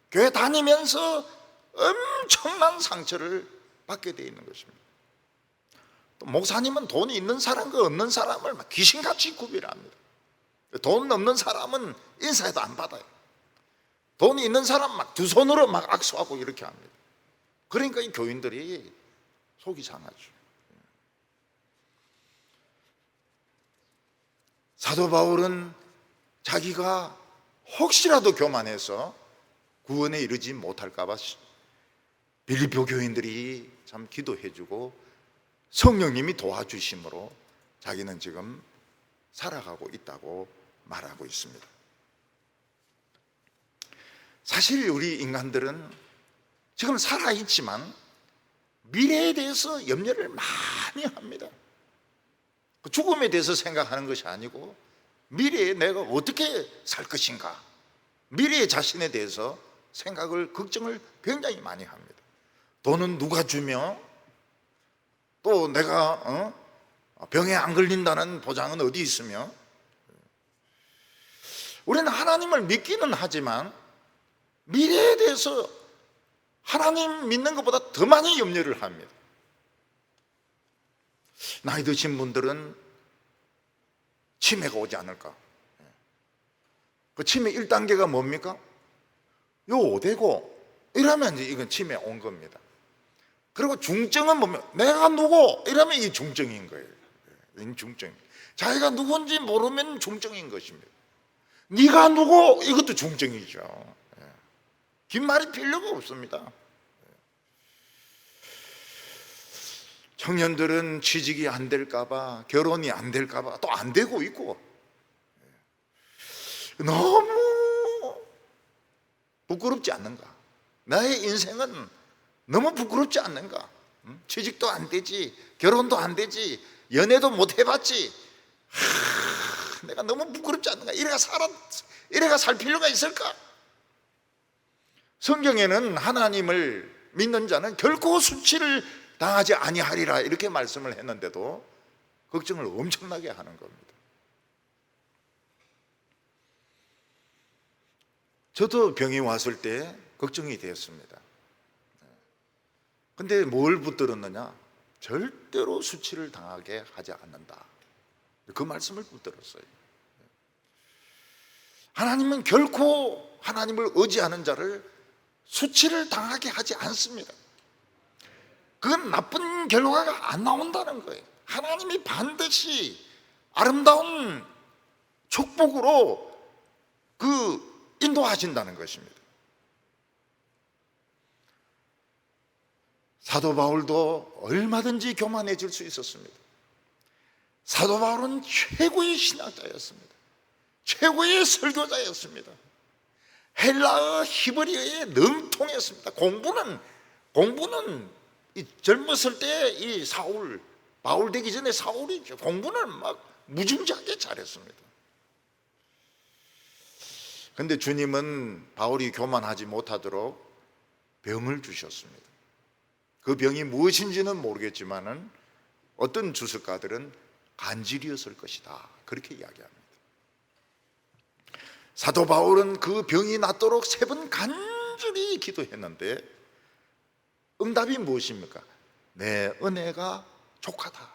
교회 다니면서 엄청난 상처를 받게 되어 있는 것입니다. 또 목사님은 돈이 있는 사람과 없는 사람을 막 귀신같이 구별합니다. 돈 없는 사람은 인사해도 안 받아요. 돈이 있는 사람 막 두 손으로 막 악수하고 이렇게 합니다. 그러니까 이 교인들이 속이 상하죠. 사도 바울은 자기가 혹시라도 교만해서 구원에 이르지 못할까 봐 빌립보 교인들이 참 기도해주고 성령님이 도와주심으로 자기는 지금 살아가고 있다고 말하고 있습니다. 사실 우리 인간들은 지금 살아있지만 미래에 대해서 염려를 많이 합니다. 죽음에 대해서 생각하는 것이 아니고 미래에 내가 어떻게 살 것인가, 미래의 자신에 대해서 생각을, 걱정을 굉장히 많이 합니다. 돈은 누가 주며 또 내가 병에 안 걸린다는 보장은 어디 있으며, 우리는 하나님을 믿기는 하지만 미래에 대해서 하나님 믿는 것보다 더 많이 염려를 합니다. 나이 드신 분들은 치매가 오지 않을까? 그 치매 1단계가 뭡니까? 요 5대고 이러면 이제 이건 치매 온 겁니다. 그리고 중증은 뭐면 내가 누구? 이러면 이 중증인 거예요. 중증. 자기가 누군지 모르면 중증인 것입니다. 네가 누구? 이것도 중증이죠. 긴 말이 필요가 없습니다. 청년들은 취직이 안 될까 봐, 결혼이 안 될까 봐 또 안 되고 있고, 너무 부끄럽지 않는가? 나의 인생은 너무 부끄럽지 않는가? 취직도 안 되지, 결혼도 안 되지, 연애도 못 해봤지, 내가 너무 부끄럽지 않는가? 이래가 살 필요가 있을까? 성경에는 하나님을 믿는 자는 결코 수치를 당하지 아니하리라 이렇게 말씀을 했는데도 걱정을 엄청나게 하는 겁니다. 저도 병이 왔을 때 걱정이 되었습니다. 근데 뭘 붙들었느냐? 절대로 수치를 당하게 하지 않는다. 그 말씀을 붙들었어요. 하나님은 결코 하나님을 의지하는 자를 수치를 당하게 하지 않습니다. 그건 나쁜 결과가 안 나온다는 거예요. 하나님이 반드시 아름다운 축복으로 인도하신다는 것입니다. 사도 바울도 얼마든지 교만해질 수 있었습니다. 사도 바울은 최고의 신학자였습니다. 최고의 설교자였습니다. 헬라어, 히브리어에 능통했습니다. 공부는 이 젊었을 때 이 바울 되기 전에 사울이죠. 공부는 막 무지무지하게 잘했습니다. 근데 주님은 바울이 교만하지 못하도록 병을 주셨습니다. 그 병이 무엇인지는 모르겠지만은 어떤 주석가들은 간질이었을 것이다, 그렇게 이야기합니다. 사도 바울은 그 병이 낫도록 3번 간절히 기도했는데 응답이 무엇입니까? 내 은혜가 족하다.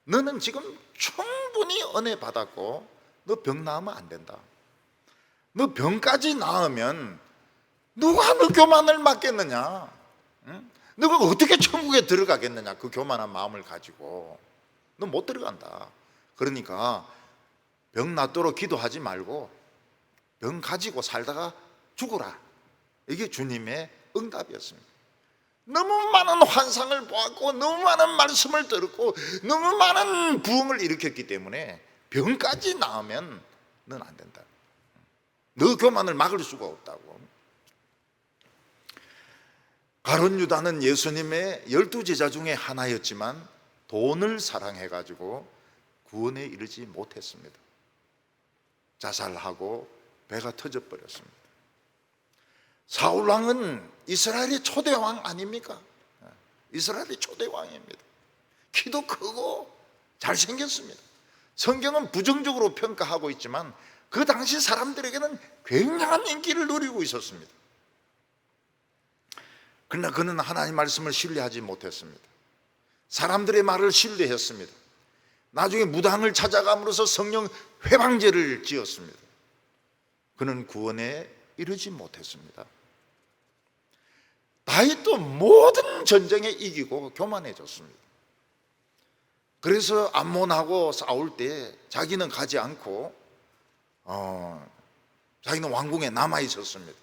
너는 지금 충분히 은혜 받았고 너 병 나으면 안 된다. 너 병까지 나으면 누가 너 교만을 맡겠느냐? 응? 너가 어떻게 천국에 들어가겠느냐? 그 교만한 마음을 가지고 너 못 들어간다. 그러니까 병 낫도록 기도하지 말고 병 가지고 살다가 죽어라. 이게 주님의 응답이었습니다. 너무 많은 환상을 보았고 너무 많은 말씀을 들었고 너무 많은 부흥을 일으켰기 때문에 병까지 나으면 넌 안 된다. 너 교만을 막을 수가 없다고. 가룟 유다는 예수님의 12제자 중에 하나였지만 돈을 사랑해가지고 구원에 이르지 못했습니다. 자살하고 배가 터져버렸습니다. 사울왕은 이스라엘의 초대왕 아닙니까? 이스라엘의 초대왕입니다. 키도 크고 잘생겼습니다. 성경은 부정적으로 평가하고 있지만 그 당시 사람들에게는 굉장한 인기를 누리고 있었습니다. 그러나 그는 하나님 말씀을 신뢰하지 못했습니다. 사람들의 말을 신뢰했습니다. 나중에 무당을 찾아감으로써 성령 회방제를 지었습니다. 그는 구원에 이르지 못했습니다. 다윗도 모든 전쟁에 이기고 교만해졌습니다. 그래서 암몬하고 싸울 때 자기는 가지 않고 자기는 왕궁에 남아 있었습니다.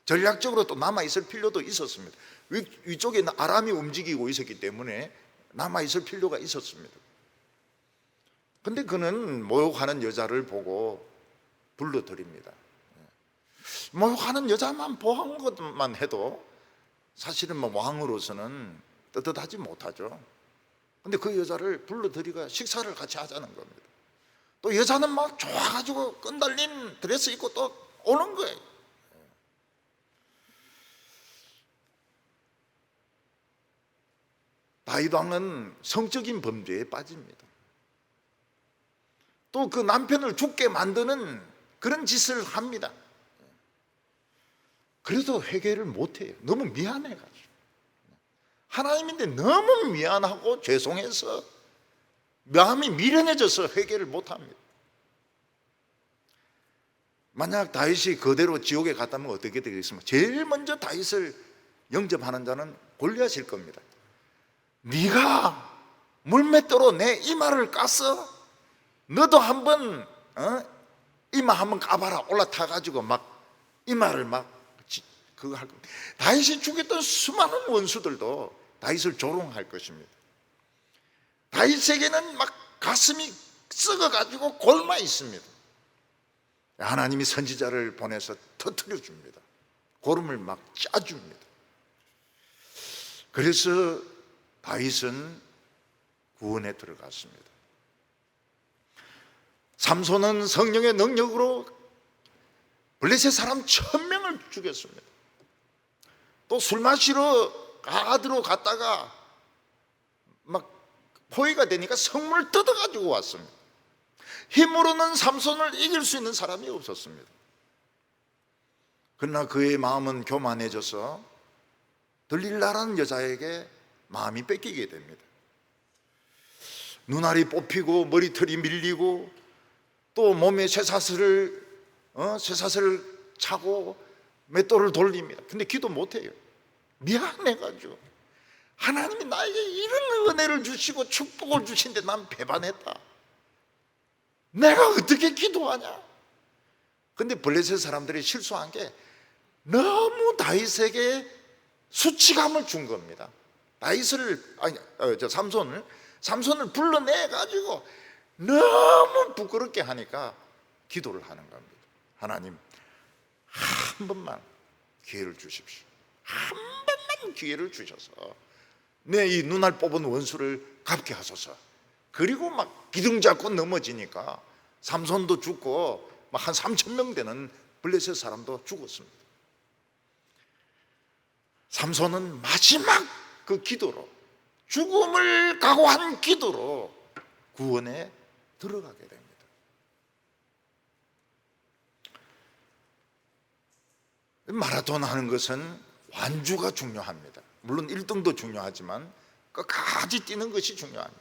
전략적으로 또 남아 있을 필요도 있었습니다. 위쪽에는 아람이 움직이고 있었기 때문에 남아 있을 필요가 있었습니다. 근데 그는 모욕하는 여자를 보고 불러들입니다. 모욕하는 여자만 보한 것만 해도 사실은 왕으로서는 떳떳하지 못하죠. 근데 그 여자를 불러들이가 식사를 같이 하자는 겁니다. 또 여자는 막 좋아가지고 끈달린 드레스 입고 또 오는 거예요. 다윗 왕은 성적인 범죄에 빠집니다. 또 그 남편을 죽게 만드는 그런 짓을 합니다. 그래도 회개를 못해요. 너무 미안해가지고. 하나님인데 너무 미안하고 죄송해서 마음이 미련해져서 회개를 못합니다. 만약 다윗이 그대로 지옥에 갔다면 어떻게 되겠습니까? 제일 먼저 다윗을 영접하는 자는 골리앗일 겁니다. 네가 물맷대로 내 이마를 깠어? 너도 한번 이마 한번 까봐라. 올라타가지고 막 이마를 막 그거 할 겁니다. 다윗이 죽였던 수많은 원수들도 다윗을 조롱할 것입니다. 다윗에게는 막 가슴이 썩어가지고 골마 있습니다. 하나님이 선지자를 보내서 터뜨려 줍니다. 고름을 막 짜줍니다. 그래서 다윗은 구원에 들어갔습니다. 삼손은 성령의 능력으로 블레셋 사람 1000명을 죽였습니다. 또 술 마시러 가드로 갔다가 막 포위가 되니까 성문을 뜯어가지고 왔습니다. 힘으로는 삼손을 이길 수 있는 사람이 없었습니다. 그러나 그의 마음은 교만해져서 들릴라라는 여자에게 마음이 뺏기게 됩니다. 눈알이 뽑히고 머리털이 밀리고 또 몸에 쇠사슬을 쇠사슬 차고 맷돌을 돌립니다. 근데 기도 못해요. 미안해가지고 하나님이 나에게 이런 은혜를 주시고 축복을 주신데 난 배반했다. 내가 어떻게 기도하냐? 근데 블레셋 사람들이 실수한 게 너무 다윗에게 수치감을 준 겁니다. 삼손을 불러내 가지고 너무 부끄럽게 하니까 기도를 하는 겁니다. 하나님, 한 번만 기회를 주십시오. 한 번만 기회를 주셔서 내 이 눈알 뽑은 원수를 갚게 하소서. 그리고 막 기둥 잡고 넘어지니까 삼손도 죽고 막 한 3,000명 되는 블레셋 사람도 죽었습니다. 삼손은 마지막 그 기도로, 죽음을 각오한 기도로 구원에 들어가게 됩니다. 마라톤 하는 것은 완주가 중요합니다. 물론 1등도 중요하지만 끝까지 뛰는 것이 중요합니다.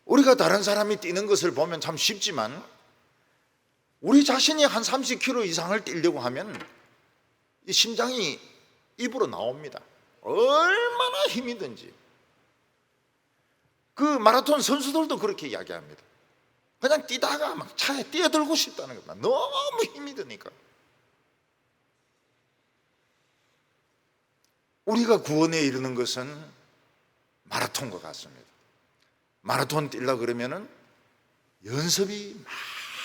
우리가 다른 사람이 뛰는 것을 보면 참 쉽지만 우리 자신이 한 30km 이상을 뛰려고 하면 이 심장이 입으로 나옵니다. 얼마나 힘이 든지. 그 마라톤 선수들도 그렇게 이야기합니다. 그냥 뛰다가 막 차에 뛰어들고 싶다는 겁니다. 너무 힘이 드니까. 우리가 구원에 이르는 것은 마라톤과 같습니다. 마라톤 뛰려고 그러면은 연습이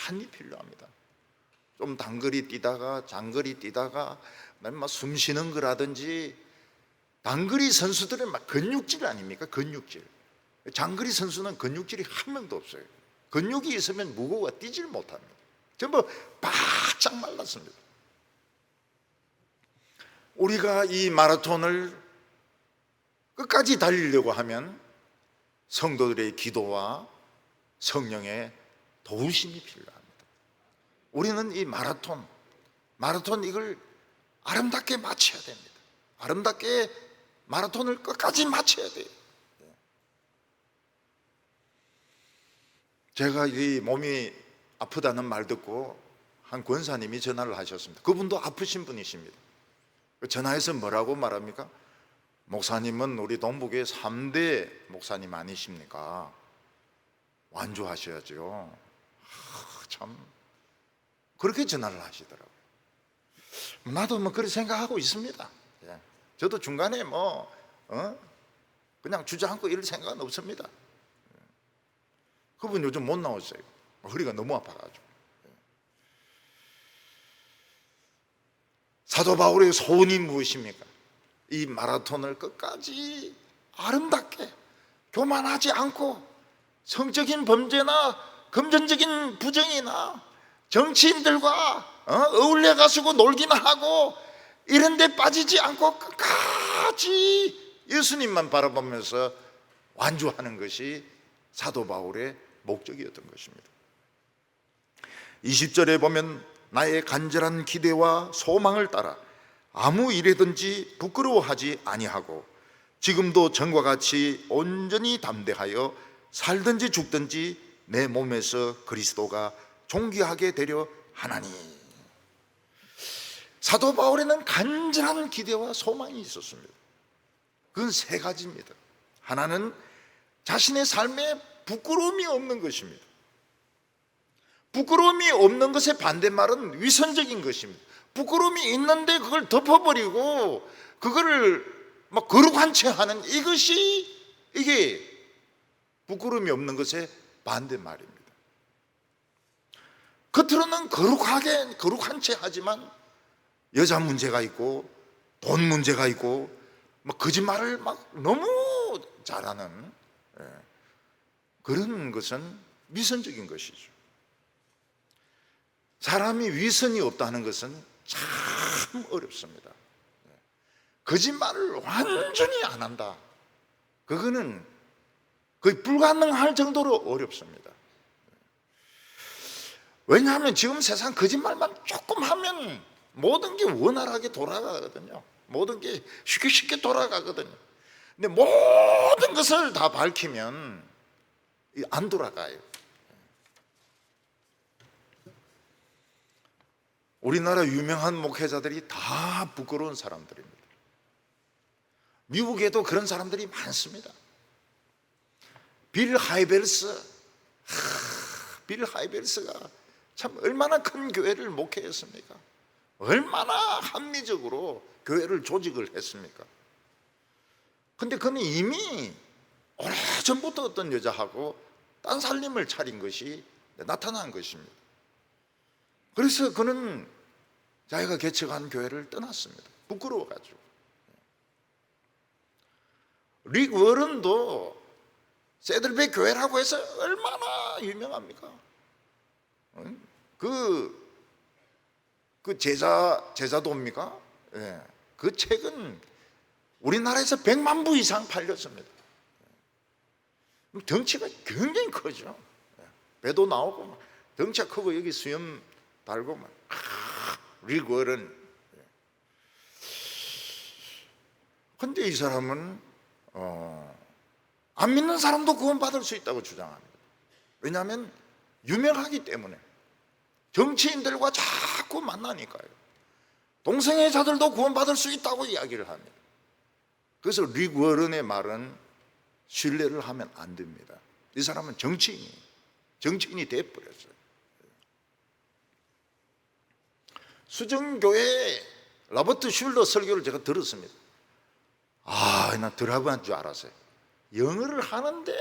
많이 필요합니다. 좀 단거리 뛰다가 장거리 뛰다가 막 숨 쉬는 거라든지, 단거리 선수들은 막 근육질 아닙니까? 근육질. 장거리 선수는 근육질이 한 명도 없어요. 근육이 있으면 무거워 뛰질 못합니다. 전부 바짝 말랐습니다. 우리가 이 마라톤을 끝까지 달리려고 하면 성도들의 기도와 성령의 도우심이 필요합니다. 우리는 이 마라톤 이걸 아름답게 마쳐야 됩니다. 아름답게 마라톤을 끝까지 마쳐야 돼요. 제가 이 몸이 아프다는 말 듣고 한 권사님이 전화를 하셨습니다. 그분도 아프신 분이십니다. 전화해서 뭐라고 말합니까? 목사님은 우리 동북의 3대 목사님 아니십니까? 완주하셔야죠. 참 그렇게 전화를 하시더라고요. 나도 뭐 그렇게 생각하고 있습니다. 저도 중간에 그냥 주저앉고 이럴 생각은 없습니다. 그분 요즘 못 나오셨어요. 허리가 너무 아파가지고. 사도 바울의 소원이 무엇입니까? 이 마라톤을 끝까지 아름답게, 교만하지 않고 성적인 범죄나 금전적인 부정이나 정치인들과 어울려 가지고 놀기나 하고 이런 데 빠지지 않고 끝까지 예수님만 바라보면서 완주하는 것이 사도 바울의 목적이었던 것입니다. 20절에 보면 나의 간절한 기대와 소망을 따라 아무 일이든지 부끄러워하지 아니하고 지금도 전과 같이 온전히 담대하여 살든지 죽든지 내 몸에서 그리스도가 존귀하게 되려 하나니. 사도 바울에는 간절한 기대와 소망이 있었습니다. 그건 3가지입니다. 하나는 자신의 삶에 부끄러움이 없는 것입니다. 부끄러움이 없는 것의 반대말은 위선적인 것입니다. 부끄러움이 있는데 그걸 덮어버리고 그거를 막 거룩한 채 하는 이게 부끄러움이 없는 것의 반대말입니다. 겉으로는 거룩한 채 하지만 여자 문제가 있고 돈 문제가 있고 막 거짓말을 막 너무 잘하는 그런 것은 위선적인 것이죠. 사람이 위선이 없다는 것은 참 어렵습니다. 거짓말을 완전히 안 한다. 그거는 거의 불가능할 정도로 어렵습니다. 왜냐하면 지금 세상 거짓말만 조금 하면 모든 게 원활하게 돌아가거든요. 모든 게 쉽게 돌아가거든요. 근데 모든 것을 다 밝히면 안 돌아가요. 우리나라 유명한 목회자들이 다 부끄러운 사람들입니다. 미국에도 그런 사람들이 많습니다. 빌 하이벨스가 참 얼마나 큰 교회를 목회했습니까? 얼마나 합리적으로 교회를 조직을 했습니까? 근데 그는 이미 오래전부터 어떤 여자하고 딴 살림을 차린 것이 나타난 것입니다. 그래서 그는 자기가 개척한 교회를 떠났습니다. 부끄러워가지고. 릭 워런도 세들백 교회라고 해서 얼마나 유명합니까? 그 제자도입니까? 예. 그 책은 우리나라에서 100만 부 이상 팔렸습니다. 덩치가 굉장히 크죠. 배도 나오고 덩치가 크고 여기 수염 달고 릭 워런. 근데 이 사람은 안 믿는 사람도 구원받을 수 있다고 주장합니다. 왜냐하면 유명하기 때문에. 정치인들과 자꾸 만나니까요. 동성애 자들도 구원받을 수 있다고 이야기를 합니다. 그래서 릭 워런의 말은 신뢰를 하면 안 됩니다. 이 사람은 정치인이 돼버렸어요. 수정교회 로버트 슐러 설교를 제가 들었습니다. 난 드라마인 줄 알았어요. 영어를 하는데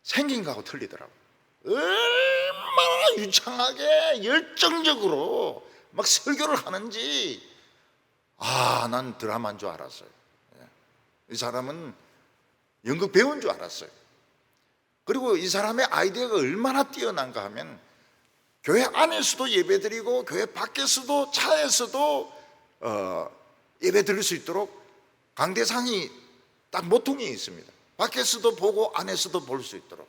생긴 거하고 틀리더라고요. 얼마나 유창하게 열정적으로 막 설교를 하는지 난 드라마인 줄 알았어요. 이 사람은 연극 배우인 줄 알았어요. 그리고 이 사람의 아이디어가 얼마나 뛰어난가 하면 교회 안에서도 예배드리고 교회 밖에서도 차에서도 예배 드릴 수 있도록 강대상이 딱 모퉁이에 있습니다. 밖에서도 보고 안에서도 볼 수 있도록.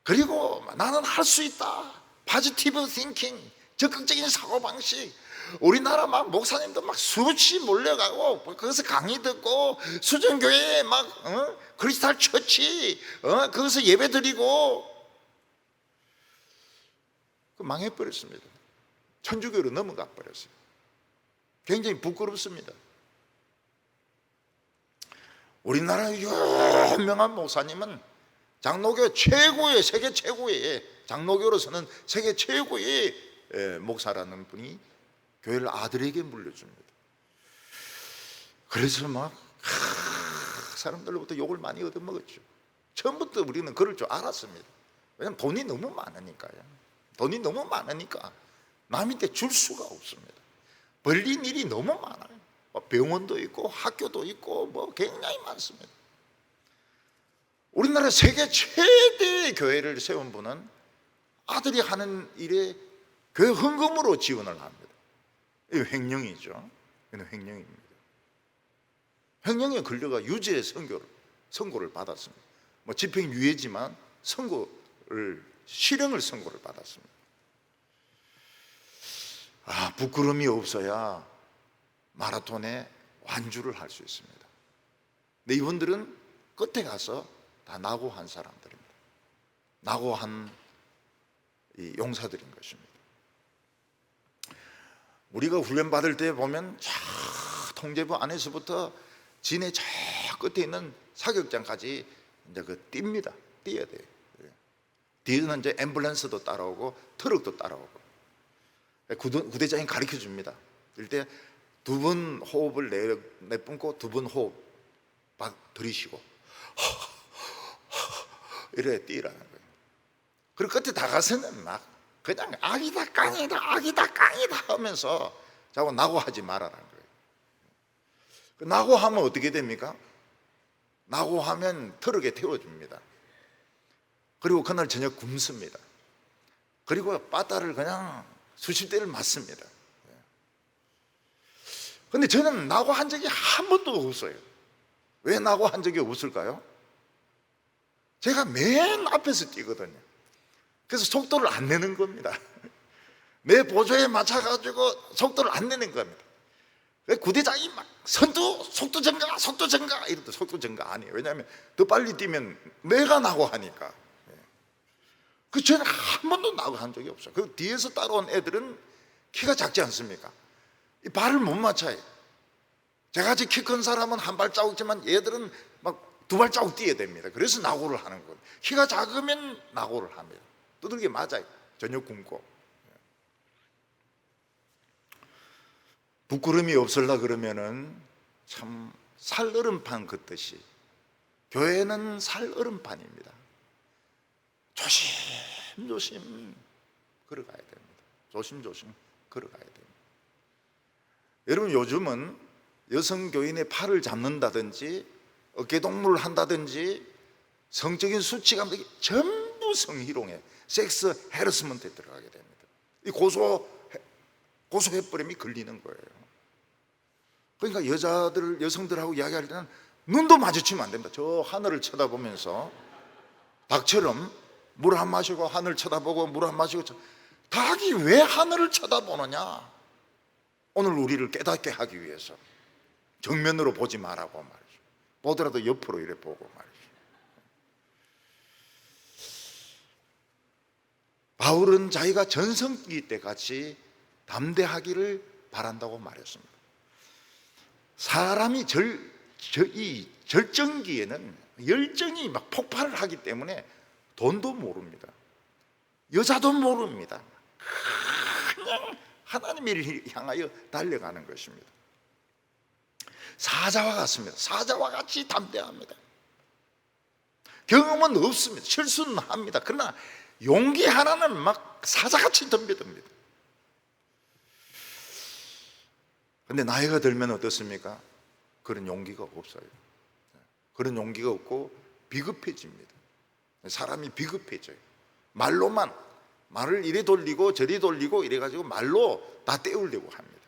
그리고 나는 할 수 있다. 포지티브 띵킹, 적극적인 사고방식. 우리나라 막 목사님도 막 수없이 몰려가고 거기서 강의 듣고 수정교회에 막 크리스탈 처치 거기서 예배 드리고 망해버렸습니다. 천주교로 넘어가 버렸어요. 굉장히 부끄럽습니다. 우리나라 유명한 목사님은 장로교 최고의, 세계 최고의, 장로교로서는 세계 최고의 목사라는 분이 교회를 아들에게 물려줍니다. 그래서 막 사람들로부터 욕을 많이 얻어먹었죠. 처음부터 우리는 그럴 줄 알았습니다. 왜냐하면 돈이 너무 많으니까요. 돈이 너무 많으니까 남한테 줄 수가 없습니다. 벌린 일이 너무 많아요. 병원도 있고 학교도 있고 뭐 굉장히 많습니다. 우리나라 세계 최대의 교회를 세운 분은 아들이 하는 일에 교회 헌금으로 지원을 합니다. 이거 횡령이죠. 이건 횡령입니다. 횡령에 걸려가 유죄의 선고를 받았습니다. 뭐 집행유예지만 실형을 선고를 받았습니다. 부끄러움이 없어야 마라톤에 완주를 할 수 있습니다. 근데 이분들은 끝에 가서 다 낙오한 사람들입니다. 낙오한 이 용사들인 것입니다. 우리가 훈련 받을 때 보면 저 통제부 안에서부터 진해 저 끝에 있는 사격장까지 이제 뜁니다. 뛰어야 돼요. 뒤에는 이제 앰뷸런스도 따라오고 트럭도 따라오고 구대장이 가르쳐 줍니다. 이럴 때 두 번 호흡을 내뿜고 두 번 호흡 막 들이쉬고 이래 뛰라는 거예요. 그리고 끝에 다 가서는 막 그냥 악이다 깡이다 악이다 깡이다 하면서 자꾸 낙오하지 말아라는 거예요. 낙오하면 어떻게 됩니까? 낙오하면 트럭에 태워줍니다. 그리고 그날 저녁 굶습니다. 그리고 빠따를 그냥 수십 대를 맞습니다. 근데 저는 낙오한 적이 한 번도 없어요. 왜 낙오한 적이 없을까요? 제가 맨 앞에서 뛰거든요. 그래서 속도를 안 내는 겁니다. 내 보조에 맞춰가지고 속도를 안 내는 겁니다. 구대장이 막 속도 증가 이래도 속도 증가 아니에요. 왜냐하면 더 빨리 뛰면 내가 낙오하니까. 저는 한 번도 낙오한 적이 없어요. 그 뒤에서 따라온 애들은 키가 작지 않습니까? 이 발을 못 맞춰요. 저같이 키 큰 사람은 한 발자국지만 얘들은 막 두 발자국 뛰어야 됩니다. 그래서 낙오를 하는 거예요. 키가 작으면 낙오를 합니다. 두들겨 맞아요. 저녁 굶고. 부끄러움이 없으려 그러면은 참 살얼음판 긋듯이 교회는 살얼음판입니다. 조심조심 걸어가야 됩니다. 조심조심 걸어가야 됩니다. 여러분, 요즘은 여성 교인의 팔을 잡는다든지 어깨동무를 한다든지 성적인 수치감독이 전부 성희롱에 섹스 헤러스먼트에 들어가게 됩니다. 이 고소해버림이 걸리는 거예요. 그러니까 여성들하고 이야기할 때는 눈도 마주치면 안 됩니다. 저 하늘을 쳐다보면서 닭처럼 물 한 마시고 하늘 쳐다보고 물 한 마시고. 닭이 왜 하늘을 쳐다보느냐? 오늘 우리를 깨닫게 하기 위해서 정면으로 보지 말라고 말이죠. 보더라도 옆으로 이래 보고 말이죠. 바울은 자기가 전성기 때 같이 담대하기를 바란다고 말했습니다. 사람이 이 절정기에는 열정이 막 폭발을 하기 때문에 돈도 모릅니다. 여자도 모릅니다. 그냥 하나님을 향하여 달려가는 것입니다. 사자와 같습니다. 사자와 같이 담대합니다. 경험은 없습니다. 실수는 합니다. 그러나 용기 하나는 막 사자같이 덤벼듭니다. 근데 나이가 들면 어떻습니까? 그런 용기가 없어요. 그런 용기가 없고 비급해집니다. 사람이 비급해져요. 말을 이리 돌리고 저리 돌리고 이래가지고 말로 다 때우려고 합니다.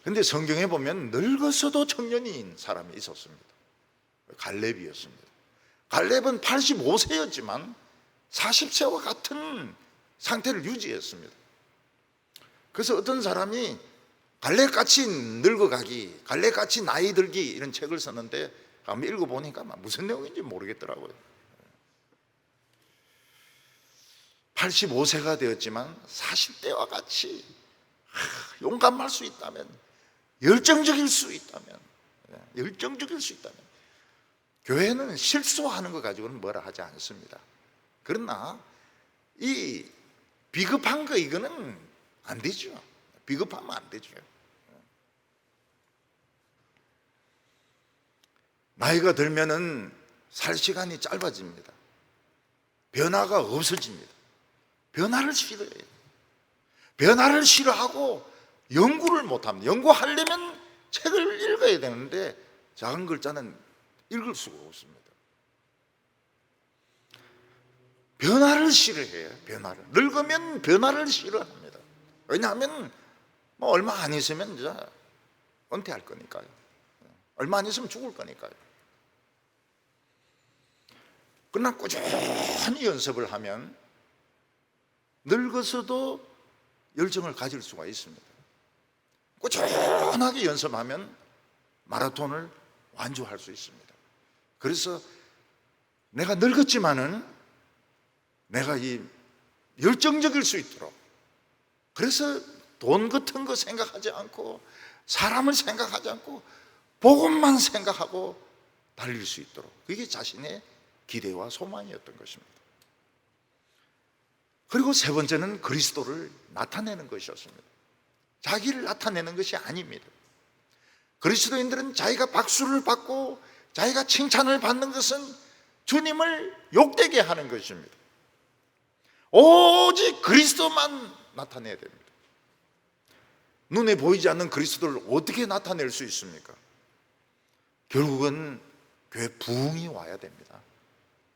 근데 성경에 보면 늙어서도 청년인 사람이 있었습니다. 갈렙이었습니다. 갈렙은 85세였지만 40세와 같은 상태를 유지했습니다. 그래서 어떤 사람이 갈렙같이 늙어가기, 갈렙같이 나이 들기 이런 책을 썼는데 한번 읽어보니까 무슨 내용인지 모르겠더라고요. 85세가 되었지만 40대와 같이 용감할 수 있다면, 열정적일 수 있다면, 교회는 실수하는 것 가지고는 뭐라 하지 않습니다. 그러나 이 비급한 거 이거는 안 되죠. 비급하면 안 되죠. 나이가 들면은 살 시간이 짧아집니다. 변화가 없어집니다. 변화를 싫어해요. 변화를 싫어하고 연구를 못합니다. 연구하려면 책을 읽어야 되는데 작은 글자는 읽을 수가 없습니다. 변화를 싫어해요. 변화를. 늙으면 변화를 싫어합니다. 왜냐하면 뭐 얼마 안 있으면 이제 은퇴할 거니까요. 얼마 안 있으면 죽을 거니까요. 그러나 꾸준히 연습을 하면 늙어서도 열정을 가질 수가 있습니다. 꾸준하게 연습하면 마라톤을 완주할 수 있습니다. 그래서 내가 늙었지만은 내가 이 열정적일 수 있도록, 그래서 돈 같은 거 생각하지 않고 사람을 생각하지 않고 복음만 생각하고 달릴 수 있도록, 그게 자신의 기대와 소망이었던 것입니다. 그리고 세 번째는 그리스도를 나타내는 것이었습니다. 자기를 나타내는 것이 아닙니다. 그리스도인들은 자기가 박수를 받고 자기가 칭찬을 받는 것은 주님을 욕되게 하는 것입니다. 오직 그리스도만 나타내야 됩니다. 눈에 보이지 않는 그리스도를 어떻게 나타낼 수 있습니까? 결국은 교회 부흥이 와야 됩니다.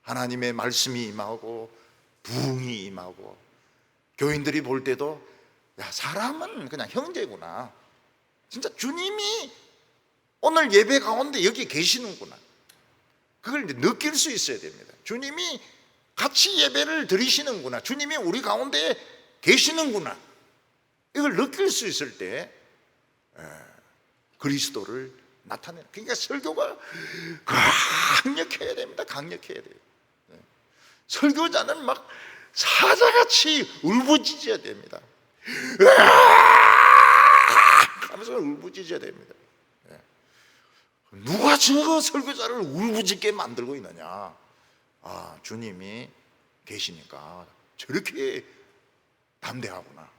하나님의 말씀이 임하고 부흥이 임하고, 교인들이 볼 때도 야, 사람은 그냥 형제구나, 진짜 주님이 오늘 예배 가운데 여기 계시는구나, 그걸 이제 느낄 수 있어야 됩니다. 주님이 같이 예배를 드리시는구나, 주님이 우리 가운데 계시는구나, 이걸 느낄 수 있을 때 그리스도를 나타내는, 그러니까 설교가 강력해야 됩니다. 강력해야 돼요. 설교자는 막 사자같이 울부짖어야 됩니다. 하면서 울부짖어야 됩니다. 누가 저 설교자를 울부짖게 만들고 있느냐? 아, 주님이 계시니까 저렇게 담대하구나.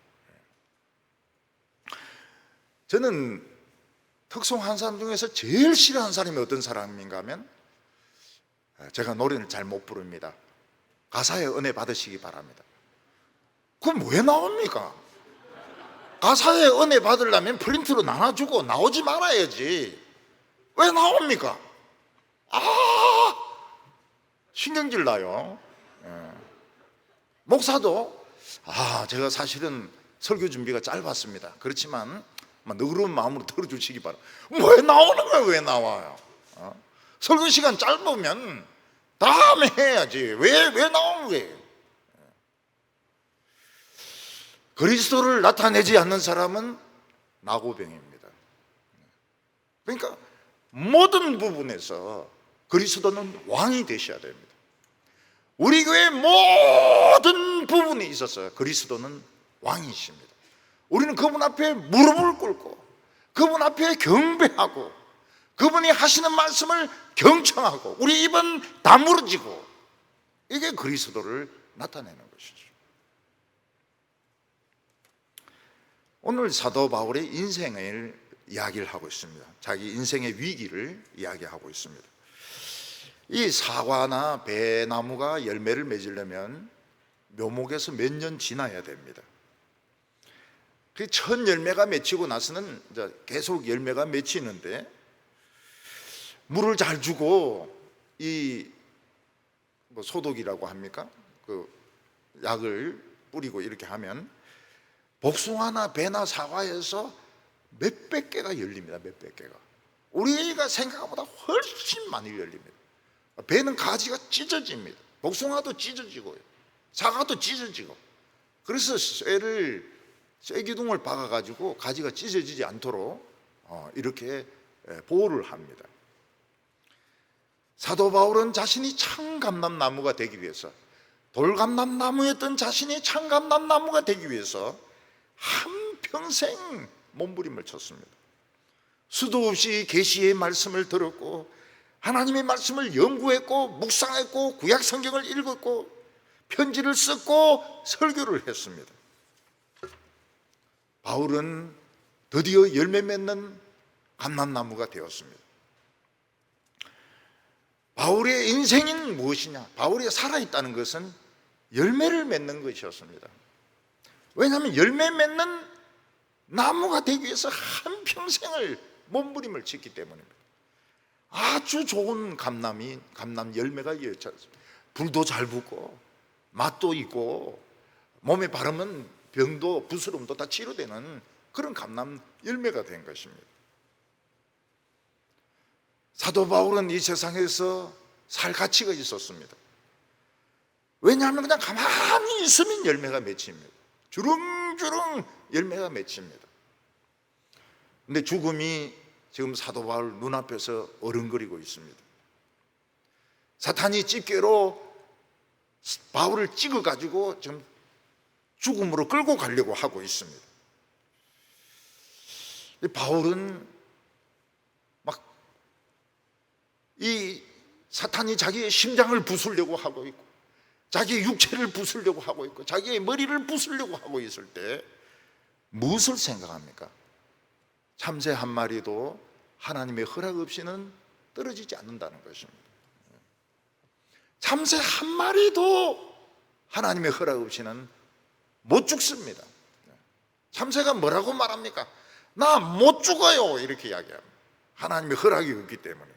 저는 특송한 사람 중에서 제일 싫어하는 사람이 어떤 사람인가 하면, 제가 노래를 잘 못 부릅니다. 가사의 은혜 받으시기 바랍니다. 그럼 왜 나옵니까? 가사의 은혜 받으려면 프린트로 나눠주고 나오지 말아야지. 왜 나옵니까? 아, 신경질 나요. 목사도 제가 사실은 설교 준비가 짧았습니다. 그렇지만 너그러운 마음으로 들어주시기 바랍니다. 왜 나오는 거예요? 왜 나와요? 설교 시간 짧으면 다음에 해야지. 왜 나오는 거예요? 그리스도를 나타내지 않는 사람은 나고병입니다. 그러니까 모든 부분에서 그리스도는 왕이 되셔야 됩니다. 우리 교회 모든 부분에 있어서 그리스도는 왕이십니다. 우리는 그분 앞에 무릎을 꿇고 그분 앞에 경배하고 그분이 하시는 말씀을 경청하고 우리 입은 다물어지고, 이게 그리스도를 나타내는 것이죠. 오늘 사도 바울의 인생을 이야기를 하고 있습니다. 자기 인생의 위기를 이야기하고 있습니다. 이 사과나 배나무가 열매를 맺으려면 묘목에서 몇 년 지나야 됩니다. 그 첫 열매가 맺히고 나서는 이제 계속 열매가 맺히는데, 물을 잘 주고 이 소독이라고 합니까? 그 약을 뿌리고 이렇게 하면 복숭아나 배나 사과에서 몇백 개가 열립니다. 몇백 개가. 우리가 생각한 것보다 훨씬 많이 열립니다. 배는 가지가 찢어집니다. 복숭아도 찢어지고요. 사과도 찢어지고. 그래서 쇠기둥을 박아가지고 가지가 찢어지지 않도록 이렇게 보호를 합니다. 사도 바울은 자신이 참감람나무가 되기 위해서, 돌감람나무였던 자신이 참감람나무가 되기 위해서 한평생 몸부림을 쳤습니다. 수도 없이 계시의 말씀을 들었고 하나님의 말씀을 연구했고 묵상했고 구약 성경을 읽었고 편지를 썼고 설교를 했습니다. 바울은 드디어 열매 맺는 감람나무가 되었습니다. 바울의 인생인 무엇이냐? 바울이 살아있다는 것은 열매를 맺는 것이었습니다. 왜냐하면 열매 맺는 나무가 되기 위해서 한평생을 몸부림을 쳤기 때문입니다. 아주 좋은 감람 열매가 불도 잘 붙고 맛도 있고 몸에 바르면 병도 부스럼도 다 치료되는 그런 감람 열매가 된 것입니다. 사도 바울은 이 세상에서 살 가치가 있었습니다. 왜냐하면 그냥 가만히 있으면 열매가 맺힙니다. 주렁주렁 열매가 맺힙니다. 근데 죽음이 지금 사도 바울 눈앞에서 어른거리고 있습니다. 사탄이 집게로 바울을 찍어가지고 지금 죽음으로 끌고 가려고 하고 있습니다. 바울은 이 사탄이 자기의 심장을 부수려고 하고 있고 자기의 육체를 부수려고 하고 있고 자기의 머리를 부수려고 하고 있을 때 무엇을 생각합니까? 참새 한 마리도 하나님의 허락 없이는 떨어지지 않는다는 것입니다. 참새 한 마리도 하나님의 허락 없이는 못 죽습니다. 참새가 뭐라고 말합니까? 나 못 죽어요 이렇게 이야기합니다. 하나님의 허락이 없기 때문에.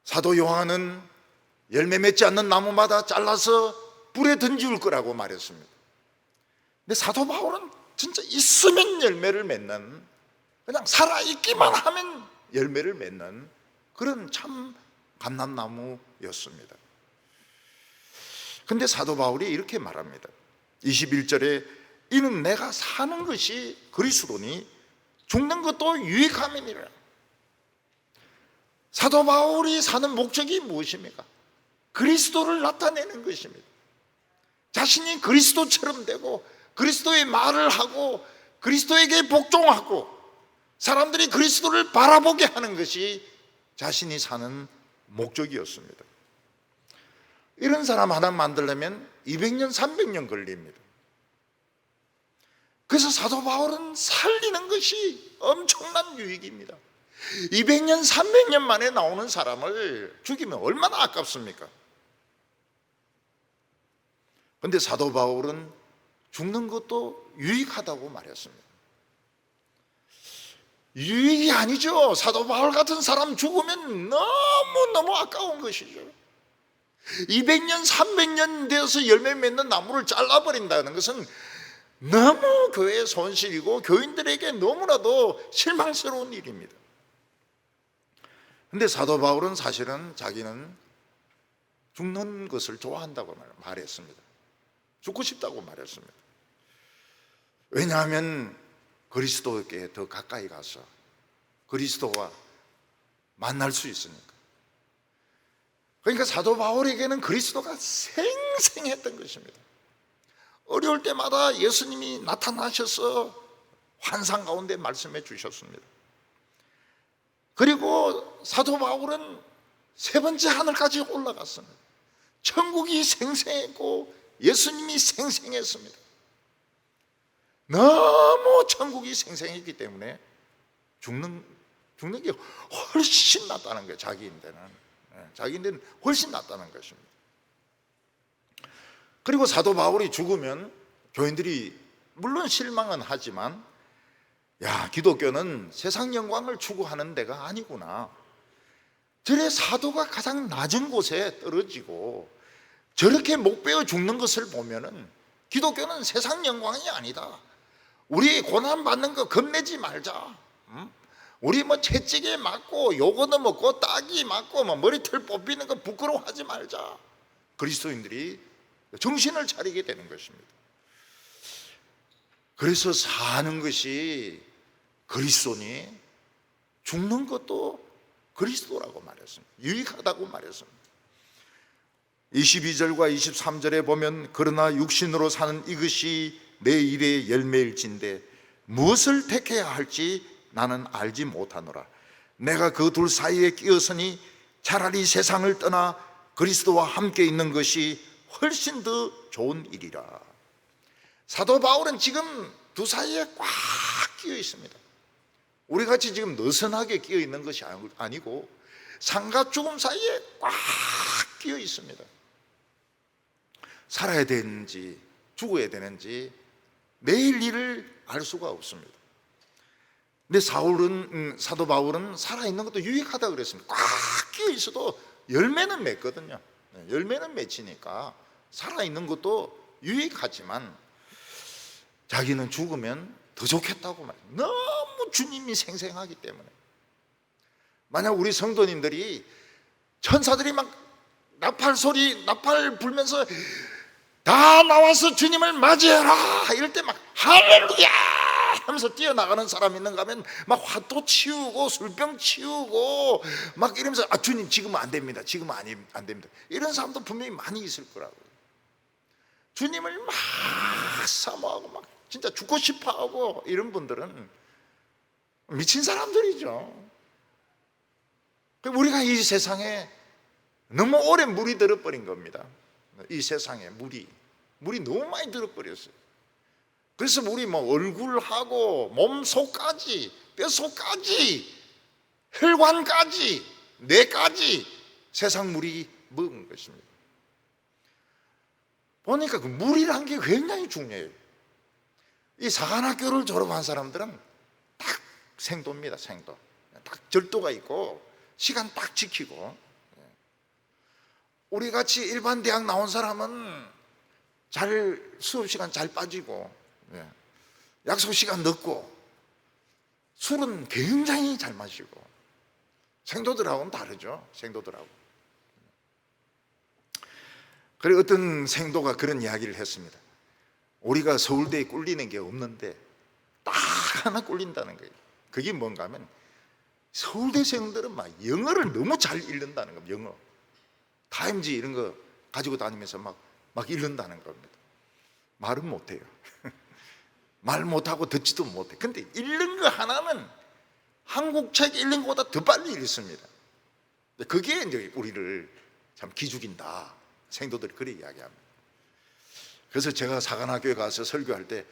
사도 요한은 열매 맺지 않는 나무마다 잘라서 불에 던지울 거라고 말했습니다. 근데 사도 바울은 진짜 있으면 열매를 맺는, 그냥 살아있기만 하면 열매를 맺는 그런 참 감람나무였습니다. 근데 사도 바울이 이렇게 말합니다. 21절에 이는 내가 사는 것이 그리스도니 죽는 것도 유익함이니라. 사도 바울이 사는 목적이 무엇입니까? 그리스도를 나타내는 것입니다. 자신이 그리스도처럼 되고 그리스도의 말을 하고 그리스도에게 복종하고 사람들이 그리스도를 바라보게 하는 것이 자신이 사는 목적이었습니다. 이런 사람 하나 만들려면 200년, 300년 걸립니다. 그래서 사도 바울은 살리는 것이 엄청난 유익입니다. 200년, 300년 만에 나오는 사람을 죽이면 얼마나 아깝습니까? 그런데 사도 바울은 죽는 것도 유익하다고 말했습니다. 유익이 아니죠. 사도 바울 같은 사람 죽으면 너무너무 아까운 것이죠. 200년, 300년 되어서 열매 맺는 나무를 잘라버린다는 것은 너무 교회의 손실이고 교인들에게 너무나도 실망스러운 일입니다. 그런데 사도 바울은 사실은 자기는 죽는 것을 좋아한다고 말했습니다. 죽고 싶다고 말했습니다. 왜냐하면 그리스도에게 더 가까이 가서 그리스도와 만날 수 있으니까. 그러니까 사도 바울에게는 그리스도가 생생했던 것입니다. 어려울 때마다 예수님이 나타나셔서 환상 가운데 말씀해 주셨습니다. 그리고 사도 바울은 세 번째 하늘까지 올라갔습니다. 천국이 생생했고 예수님이 생생했습니다. 너무 천국이 생생했기 때문에 죽는 게 훨씬 낫다는 거예요. 자기인데는 훨씬 낫다는 것입니다. 그리고 사도 바울이 죽으면 교인들이 물론 실망은 하지만 기독교는 세상 영광을 추구하는 데가 아니구나. 저래 사도가 가장 낮은 곳에 떨어지고 저렇게 목 베어 죽는 것을 보면은 기독교는 세상 영광이 아니다. 우리 고난 받는 거 겁내지 말자. 우리 채찍에 맞고 요거 넣어먹고 따기 맞고 머리털 뽑히는 거 부끄러워하지 말자. 그리스도인들이 정신을 차리게 되는 것입니다. 그래서 사는 것이 그리스도니 죽는 것도 그리스도라고 말했습니다. 유익하다고 말했습니다. 22절과 23절에 보면 그러나 육신으로 사는 이것이 내 일의 열매일진데 무엇을 택해야 할지 나는 알지 못하노라. 내가 그 둘 사이에 끼었으니 차라리 세상을 떠나 그리스도와 함께 있는 것이 훨씬 더 좋은 일이라. 사도 바울은 지금 두 사이에 꽉 끼어 있습니다. 우리 같이 지금 느슨하게 끼어 있는 것이 아니고 삶과 죽음 사이에 꽉 끼어 있습니다. 살아야 되는지 죽어야 되는지 내일 일을 알 수가 없습니다. 근데 사도 바울은 살아있는 것도 유익하다고 그랬습니다. 꽉 끼어 있어도 열매는 맺거든요. 열매는 맺히니까 살아있는 것도 유익하지만 자기는 죽으면 더 좋겠다고 말해요. 너무 주님이 생생하기 때문에. 만약 우리 성도님들이 천사들이 막 나팔 불면서 다 나와서 주님을 맞이해라 이럴 때 막 할렐루야 하면서 뛰어나가는 사람 있는가 하면 막 화도 치우고 술병 치우고 막 이러면서 주님 지금은 안 됩니다. 지금은 안 됩니다. 이런 사람도 분명히 많이 있을 거라고요. 주님을 막 사모하고 막 진짜 죽고 싶어하고 이런 분들은 미친 사람들이죠. 우리가 이 세상에 너무 오래 물이 들어버린 겁니다. 이 세상에 물이 너무 많이 들어버렸어요. 그래서 우리 얼굴하고 몸속까지 뼛속까지 혈관까지 뇌까지 세상 물이 먹은 것입니다. 보니까 그 물이란 게 굉장히 중요해요. 이 사관학교를 졸업한 사람들은 딱 생도입니다. 생도. 딱 절도가 있고 시간 딱 지키고. 우리 같이 일반 대학 나온 사람은 수업 시간 잘 빠지고 약속 시간 늦고 술은 굉장히 잘 마시고 생도들하고는 다르죠. 생도들하고. 그리고 어떤 생도가 그런 이야기를 했습니다. 우리가 서울대에 꿀리는 게 없는데 딱 하나 꿀린다는 거예요. 그게 뭔가 하면 서울대생들은 막 영어를 너무 잘 읽는다는 겁니다. 영어 타임지 이런 거 가지고 다니면서 막 읽는다는 겁니다. 말은 못해요. 말 못하고 듣지도 못해. 근데 읽는 거 하나는 한국 책 읽는 것보다 더 빨리 읽습니다. 그게 이제 우리를 참 기죽인다. 생도들이 그렇게 이야기합니다. 그래서 제가 사관학교에 가서 설교할 때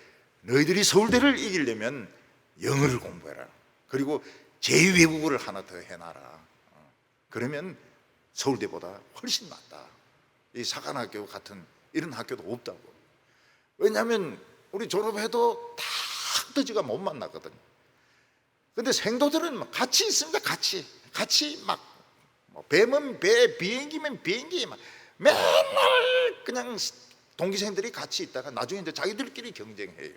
너희들이 서울대를 이기려면 영어를 공부해라. 그리고 제2외국어를 하나 더 해놔라. 그러면 서울대보다 훨씬 낫다. 이 사관학교 같은 이런 학교도 없다고. 왜냐하면 우리 졸업해도 다 뜨지가 못 만나거든요. 근데 생도들은 같이 있습니다. 같이 막 배면 배, 비행기면 비행기 막 맨날 그냥 동기생들이 같이 있다가 나중에 이제 자기들끼리 경쟁해요.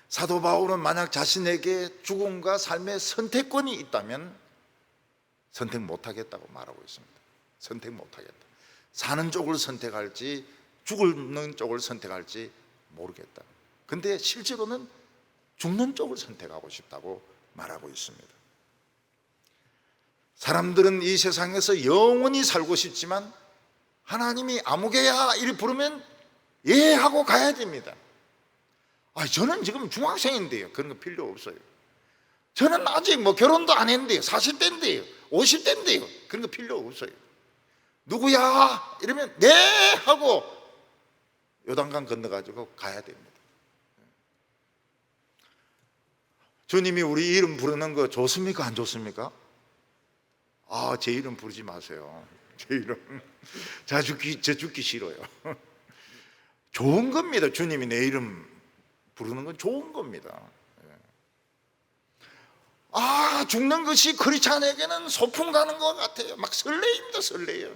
사도 바울은 만약 자신에게 죽음과 삶의 선택권이 있다면 선택 못하겠다고 말하고 있습니다. 선택 못하겠다. 사는 쪽을 선택할지 죽는 쪽을 선택할지 모르겠다. 근데 실제로는 죽는 쪽을 선택하고 싶다고 말하고 있습니다. 사람들은 이 세상에서 영원히 살고 싶지만 하나님이 아무개야 이를 부르면 예 하고 가야 됩니다. 저는 지금 중학생인데요. 그런 거 필요 없어요. 저는 아직 결혼도 안 했는데요. 40대인데요. 50대인데요. 그런 거 필요 없어요. 누구야? 이러면 네 하고 요단강 건너가지고 가야 됩니다. 주님이 우리 이름 부르는 거 좋습니까? 안 좋습니까? 제 이름 부르지 마세요. 제 이름 저 죽기 싫어요. 좋은 겁니다. 주님이 내 이름 부르는 건 좋은 겁니다. 죽는 것이 크리스찬에게는 소풍 가는 것 같아요. 막 설레입니다. 설레요.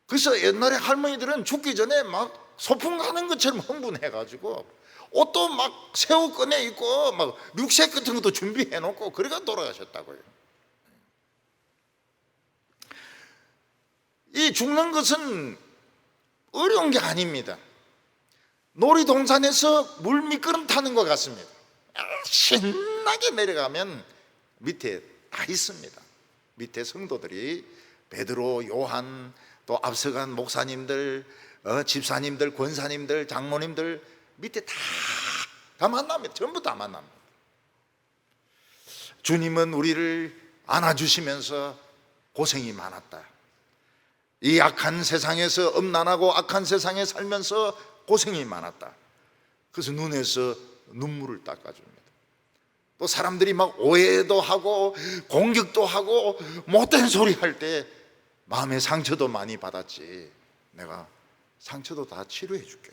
그래서 옛날에 할머니들은 죽기 전에 막 소풍 가는 것처럼 흥분해가지고 옷도 막 새우 꺼내 입고 막 룩색 같은 것도 준비해 놓고 그래가 돌아가셨다고요. 이 죽는 것은 어려운 게 아닙니다. 놀이동산에서 물 미끄럼 타는 것 같습니다. 신나게 내려가면 밑에 다 있습니다. 밑에 성도들이 베드로, 요한, 또 앞서간 목사님들, 집사님들, 권사님들, 장모님들 밑에 다 만납니다. 전부 다 만납니다. 주님은 우리를 안아주시면서 고생이 많았다. 이 악한 세상에서 음란하고 악한 세상에 살면서 고생이 많았다. 그래서 눈에서 눈물을 닦아줍니다. 또 사람들이 막 오해도 하고 공격도 하고 못된 소리 할 때 마음의 상처도 많이 받았지. 내가 상처도 다 치료해 줄게.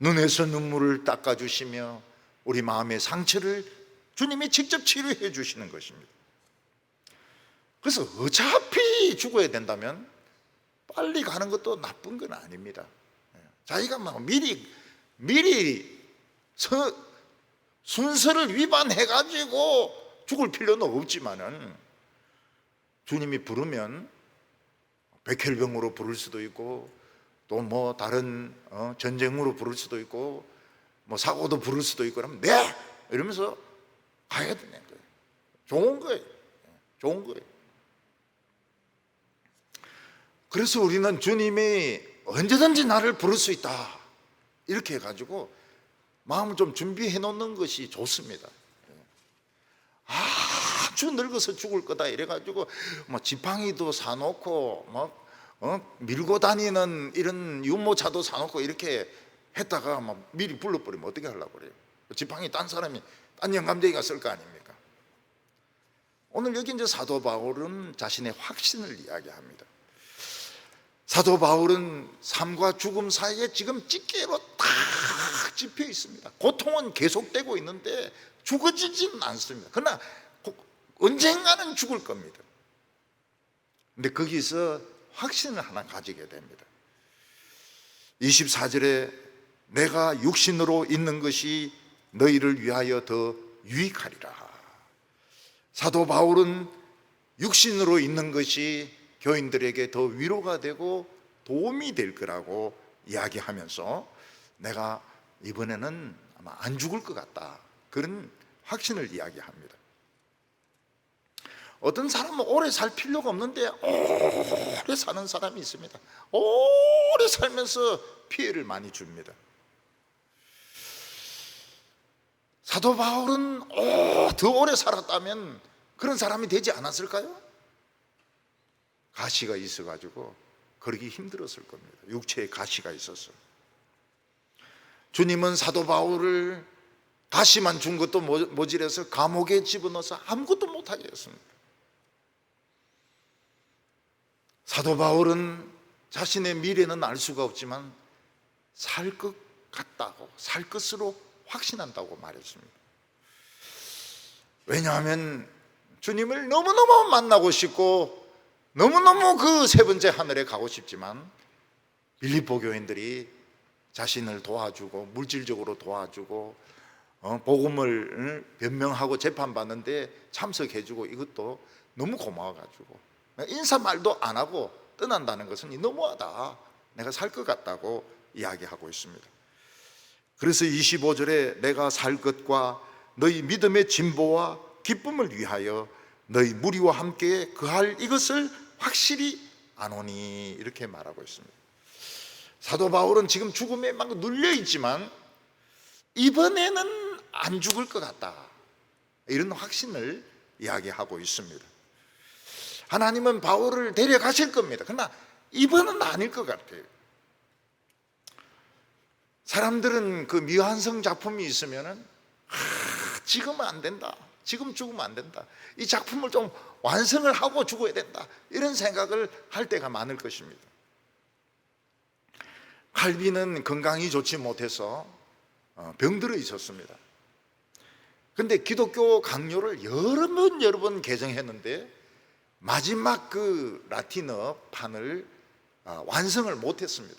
눈에서 눈물을 닦아주시며 우리 마음의 상처를 주님이 직접 치료해 주시는 것입니다. 그래서 어차피 죽어야 된다면 빨리 가는 것도 나쁜 건 아닙니다. 자기가 막 미리 순서를 위반해가지고 죽을 필요는 없지만은 주님이 부르면 백혈병으로 부를 수도 있고 또 뭐 다른 전쟁으로 부를 수도 있고 뭐 사고도 부를 수도 있고 그러면 네! 이러면서 가야 되는 거예요. 좋은 거예요. 좋은 거예요. 그래서 우리는 주님이 언제든지 나를 부를 수 있다 이렇게 해가지고 마음을 좀 준비해 놓는 것이 좋습니다. 아주 늙어서 죽을 거다 이래가지고 뭐 지팡이도 사놓고 막 밀고 다니는 이런 유모차도 사놓고 이렇게 했다가 막 미리 불러버리면 어떻게 하려고 그래요? 지팡이 딴 사람이 딴 영감쟁이가 쓸 거 아닙니까? 오늘 여기 이제 사도 바울은 자신의 확신을 이야기합니다. 사도 바울은 삶과 죽음 사이에 지금 찌개로 딱 집혀 있습니다. 고통은 계속되고 있는데 죽어지지는 않습니다. 그러나 언젠가는 죽을 겁니다. 근데 거기서 확신을 하나 가지게 됩니다. 24절에 내가 육신으로 있는 것이 너희를 위하여 더 유익하리라. 사도 바울은 육신으로 있는 것이 교인들에게 더 위로가 되고 도움이 될 거라고 이야기하면서 내가 이번에는 아마 안 죽을 것 같다 그런 확신을 이야기합니다. 어떤 사람은 오래 살 필요가 없는데 오래 사는 사람이 있습니다. 오래 살면서 피해를 많이 줍니다. 사도 바울은 더 오래 살았다면 그런 사람이 되지 않았을까요? 가시가 있어가지고 그러기 힘들었을 겁니다. 육체에 가시가 있어서. 주님은 사도 바울을 가시만 준 것도 모질해서 감옥에 집어넣어서 아무것도 못하게 했습니다. 사도 바울은 자신의 미래는 알 수가 없지만 살 것 같다고, 살 것으로 확신한다고 말했습니다. 왜냐하면 주님을 너무너무 만나고 싶고 너무너무 그 세 번째 하늘에 가고 싶지만 빌립보 교인들이 자신을 도와주고 물질적으로 도와주고 복음을 변명하고 재판받는데 참석해주고 이것도 너무 고마워가지고 인사 말도 안 하고 떠난다는 것은 너무하다, 내가 살 것 같다고 이야기하고 있습니다. 그래서 25절에 내가 살 것과 너희 믿음의 진보와 기쁨을 위하여 너희 무리와 함께 그할 이것을 확실히 아노니, 이렇게 말하고 있습니다. 사도 바울은 지금 죽음에 막 눌려 있지만 이번에는 안 죽을 것 같다, 이런 확신을 이야기하고 있습니다. 하나님은 바울을 데려가실 겁니다. 그러나 이번은 아닐 것 같아요. 사람들은 그 미완성 작품이 있으면은 지금은 안 된다, 지금 죽으면 안 된다, 이 작품을 좀 완성을 하고 죽어야 된다, 이런 생각을 할 때가 많을 것입니다. 칼빈은 건강이 좋지 못해서 병들어 있었습니다. 근데 기독교 강요를 여러 번 개정했는데 마지막 그 라틴어 판을 완성을 못했습니다.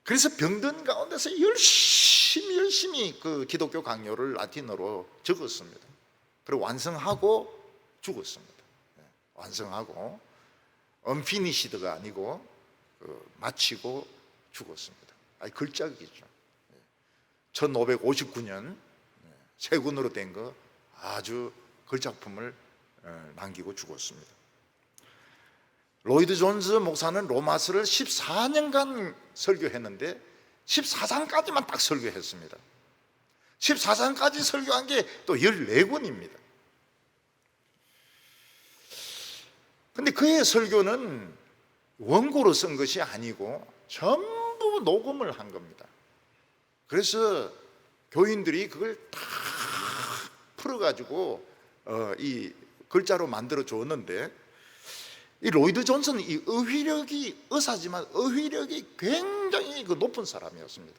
그래서 병든 가운데서 열심히 그 기독교 강요를 라틴어로 적었습니다. 그리고 완성하고 죽었습니다. 완성하고 언피니시드가 아니고 마치고 죽었습니다. 글작이죠. 1559년 세군으로 된 거 아주 글작품을 남기고 죽었습니다. 로이드 존스 목사는 로마서를 14년간 설교했는데 14장까지만 딱 설교했습니다. 14장까지 설교한 게 또 14권입니다. 근데 그의 설교는 원고로 쓴 것이 아니고 전부 녹음을 한 겁니다. 그래서 교인들이 그걸 다 풀어가지고 이 글자로 만들어 줬는데, 이 로이드 존슨은 이 어휘력이 의사지만 어휘력이 굉장히 그 높은 사람이었습니다.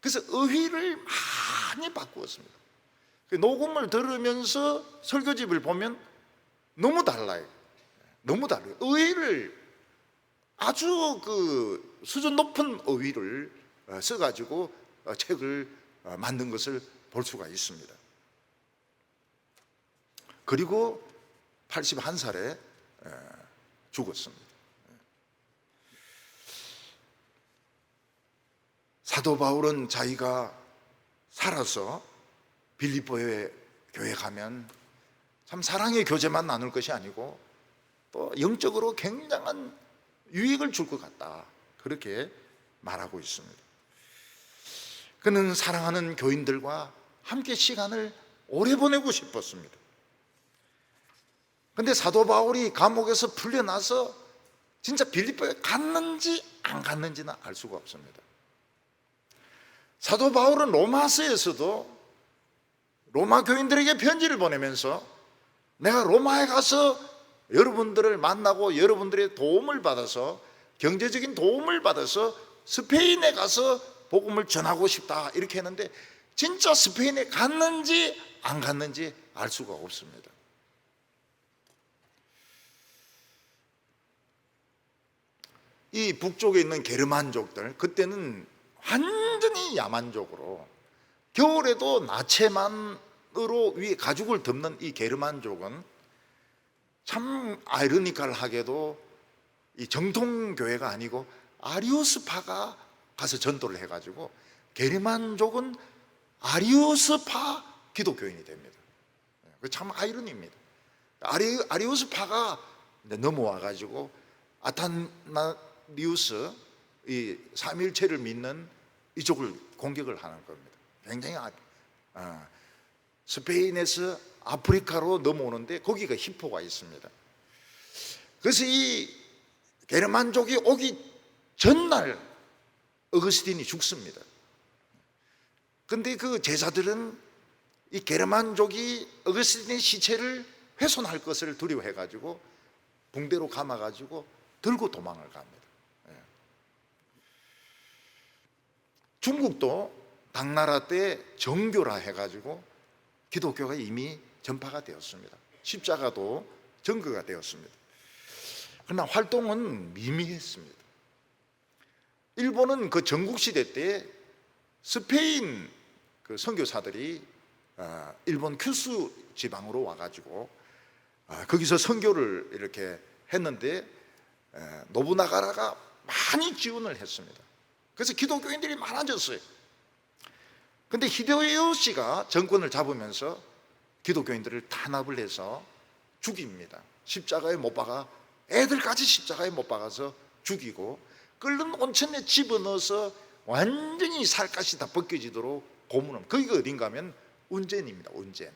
그래서 어휘를 많이 바꾸었습니다. 녹음을 들으면서 설교집을 보면 너무 달라요. 너무 달라요. 어휘를 아주 그 수준 높은 어휘를 써가지고 책을 만든 것을 볼 수가 있습니다. 그리고 81살에 죽었습니다. 사도 바울은 자기가 살아서 빌립보에 교회 가면 참 사랑의 교제만 나눌 것이 아니고 또 영적으로 굉장한 유익을 줄 것 같다, 그렇게 말하고 있습니다. 그는 사랑하는 교인들과 함께 시간을 오래 보내고 싶었습니다. 근데 사도 바울이 감옥에서 풀려나서 진짜 빌립보에 갔는지 안 갔는지는 알 수가 없습니다. 사도 바울은 로마서에서도 로마 교인들에게 편지를 보내면서 내가 로마에 가서 여러분들을 만나고 여러분들의 도움을 받아서, 경제적인 도움을 받아서 스페인에 가서 복음을 전하고 싶다, 이렇게 했는데 진짜 스페인에 갔는지 안 갔는지 알 수가 없습니다. 이 북쪽에 있는 게르만족들, 그때는 완전히 야만족으로 겨울에도 나체만으로 위에 가죽을 덮는 이 게르만족은 참 아이러니컬하게도 이 정통교회가 아니고 아리우스파가 가서 전도를 해가지고 게르만족은 아리우스파 기독교인이 됩니다. 참 아이러니입니다. 아리우스파가 넘어와 가지고 아타나리우스 이 삼위일체를 믿는 이쪽을 공격을 하는 겁니다. 굉장히 스페인에서 아프리카로 넘어오는데 거기가 히포가 있습니다. 그래서 이 게르만족이 오기 전날 어거스틴이 죽습니다. 근데 그 제자들은 이 게르만족이 어거스틴의 시체를 훼손할 것을 두려워해 가지고 붕대로 감아 가지고 들고 도망을 갑니다. 중국도 당나라 때 정교라 해가지고 기독교가 이미 전파가 되었습니다. 십자가도 전거가 되었습니다. 그러나 활동은 미미했습니다. 일본은 그 전국시대 때 스페인 그 선교사들이 일본 큐슈 지방으로 와가지고 거기서 선교를 이렇게 했는데 노부나가라가 많이 지원을 했습니다. 그래서 기독교인들이 많아졌어요. 근데 히데요시가 정권을 잡으면서 기독교인들을 탄압을 해서 죽입니다. 십자가에 못 박아, 애들까지 십자가에 못 박아서 죽이고 끓는 온천에 집어넣어서 완전히 살갗이 다 벗겨지도록 고문합니다. 거기가 어딘가 하면 운젠입니다. 운젠.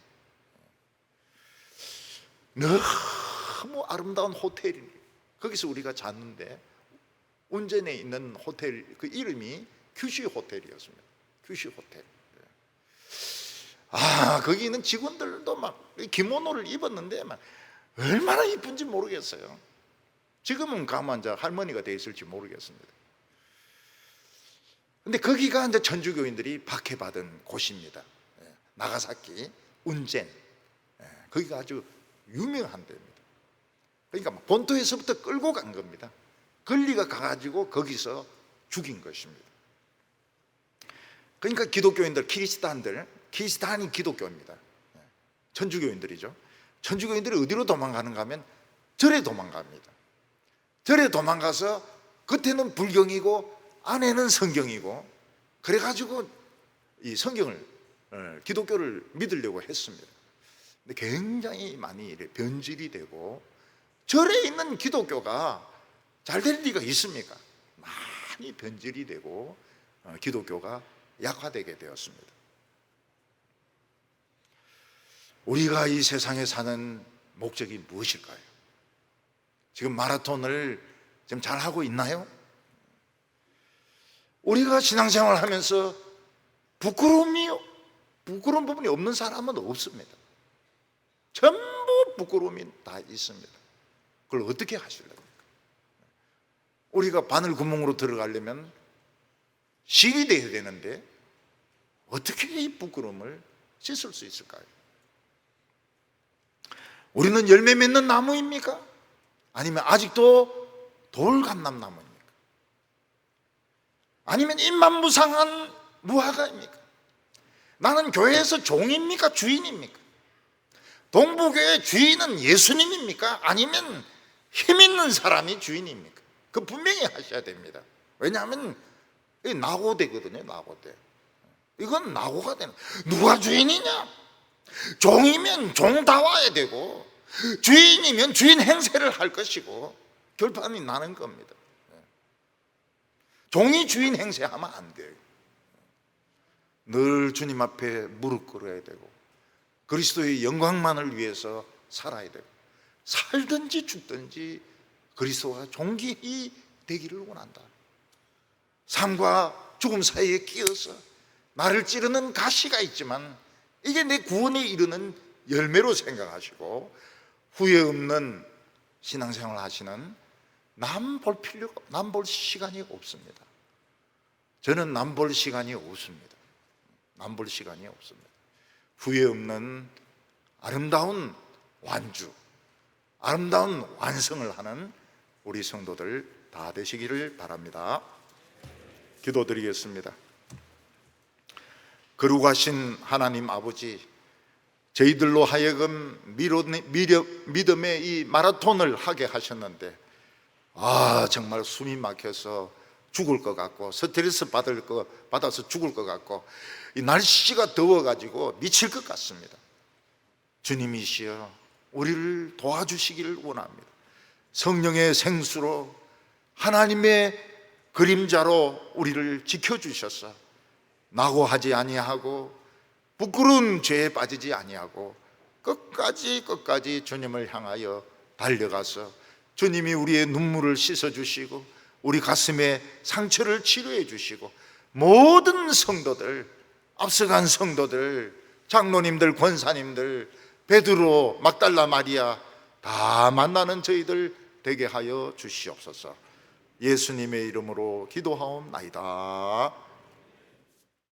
너무 아름다운 호텔입니다. 거기서 우리가 잤는데 운젠에 있는 호텔 그 이름이 큐슈 호텔이었습니다. 큐슈 호텔. 거기 있는 직원들도 막 기모노를 입었는데 막 얼마나 이쁜지 모르겠어요. 지금은 가만 이제 할머니가 돼 있을지 모르겠습니다. 근데 거기가 이제 천주교인들이 박해받은 곳입니다. 나가사키 운젠. 거기가 아주 유명한 데입니다. 그러니까 본토에서부터 끌고 간 겁니다. 권리가 가가지고 거기서 죽인 것입니다. 그러니까 기독교인들, 키리스탄이 기독교입니다. 천주교인들이죠. 천주교인들이 어디로 도망가는가 하면 절에 도망갑니다. 절에 도망가서 겉에는 불경이고 안에는 성경이고 그래가지고 이 성경을 기독교를 믿으려고 했습니다. 근데 굉장히 많이 변질이 되고 절에 있는 기독교가 잘 될 리가 있습니까? 많이 변질이 되고 기독교가 약화되게 되었습니다. 우리가 이 세상에 사는 목적이 무엇일까요? 지금 마라톤을 지금 잘 하고 있나요? 우리가 신앙생활 하면서 부끄러운 부분이 없는 사람은 없습니다. 전부 부끄러움이 다 있습니다. 그걸 어떻게 하시려고? 우리가 바늘 구멍으로 들어가려면 실이 돼야 되는데 어떻게 이 부끄러움을 씻을 수 있을까요? 우리는 열매 맺는 나무입니까? 아니면 아직도 돌감람나무입니까? 아니면 입만무상한 무화과입니까? 나는 교회에서 종입니까? 주인입니까? 동부교회 주인은 예수님입니까? 아니면 힘 있는 사람이 주인입니까? 그 분명히 하셔야 됩니다. 왜냐하면 이 낙오되거든요. 낙오돼. 이건 낙오가 되는. 누가 주인이냐? 종이면 종다워야 되고 주인이면 주인 행세를 할 것이고 결판이 나는 겁니다. 종이 주인 행세하면 안 돼요. 늘 주님 앞에 무릎 꿇어야 되고 그리스도의 영광만을 위해서 살아야 되고 살든지 죽든지 그리스도가 존귀히 되기를 원한다. 삶과 죽음 사이에 끼어서 나를 찌르는 가시가 있지만 이게 내 구원에 이르는 열매로 생각하시고 후회 없는 신앙생활 하시는 남 볼 시간이 없습니다. 저는 남 볼 시간이 없습니다. 남 볼 시간이 없습니다. 후회 없는 아름다운 완주, 아름다운 완성을 하는 우리 성도들 다 되시기를 바랍니다. 기도드리겠습니다. 거룩하신 하나님 아버지, 저희들로 하여금 믿음의 이 마라톤을 하게 하셨는데 정말 숨이 막혀서 죽을 것 같고 스트레스 받아서 죽을 것 같고 이 날씨가 더워가지고 미칠 것 같습니다. 주님이시여 우리를 도와주시기를 원합니다. 성령의 생수로 하나님의 그림자로 우리를 지켜주셔서 낙오하지 아니하고 부끄러운 죄에 빠지지 아니하고 끝까지 주님을 향하여 달려가서 주님이 우리의 눈물을 씻어주시고 우리 가슴에 상처를 치료해 주시고 모든 성도들, 앞서간 성도들, 장로님들, 권사님들, 베드로, 막달라 마리아 다 만나는 저희들 되게 하여 주시옵소서. 예수님의 이름으로 기도하옵나이다.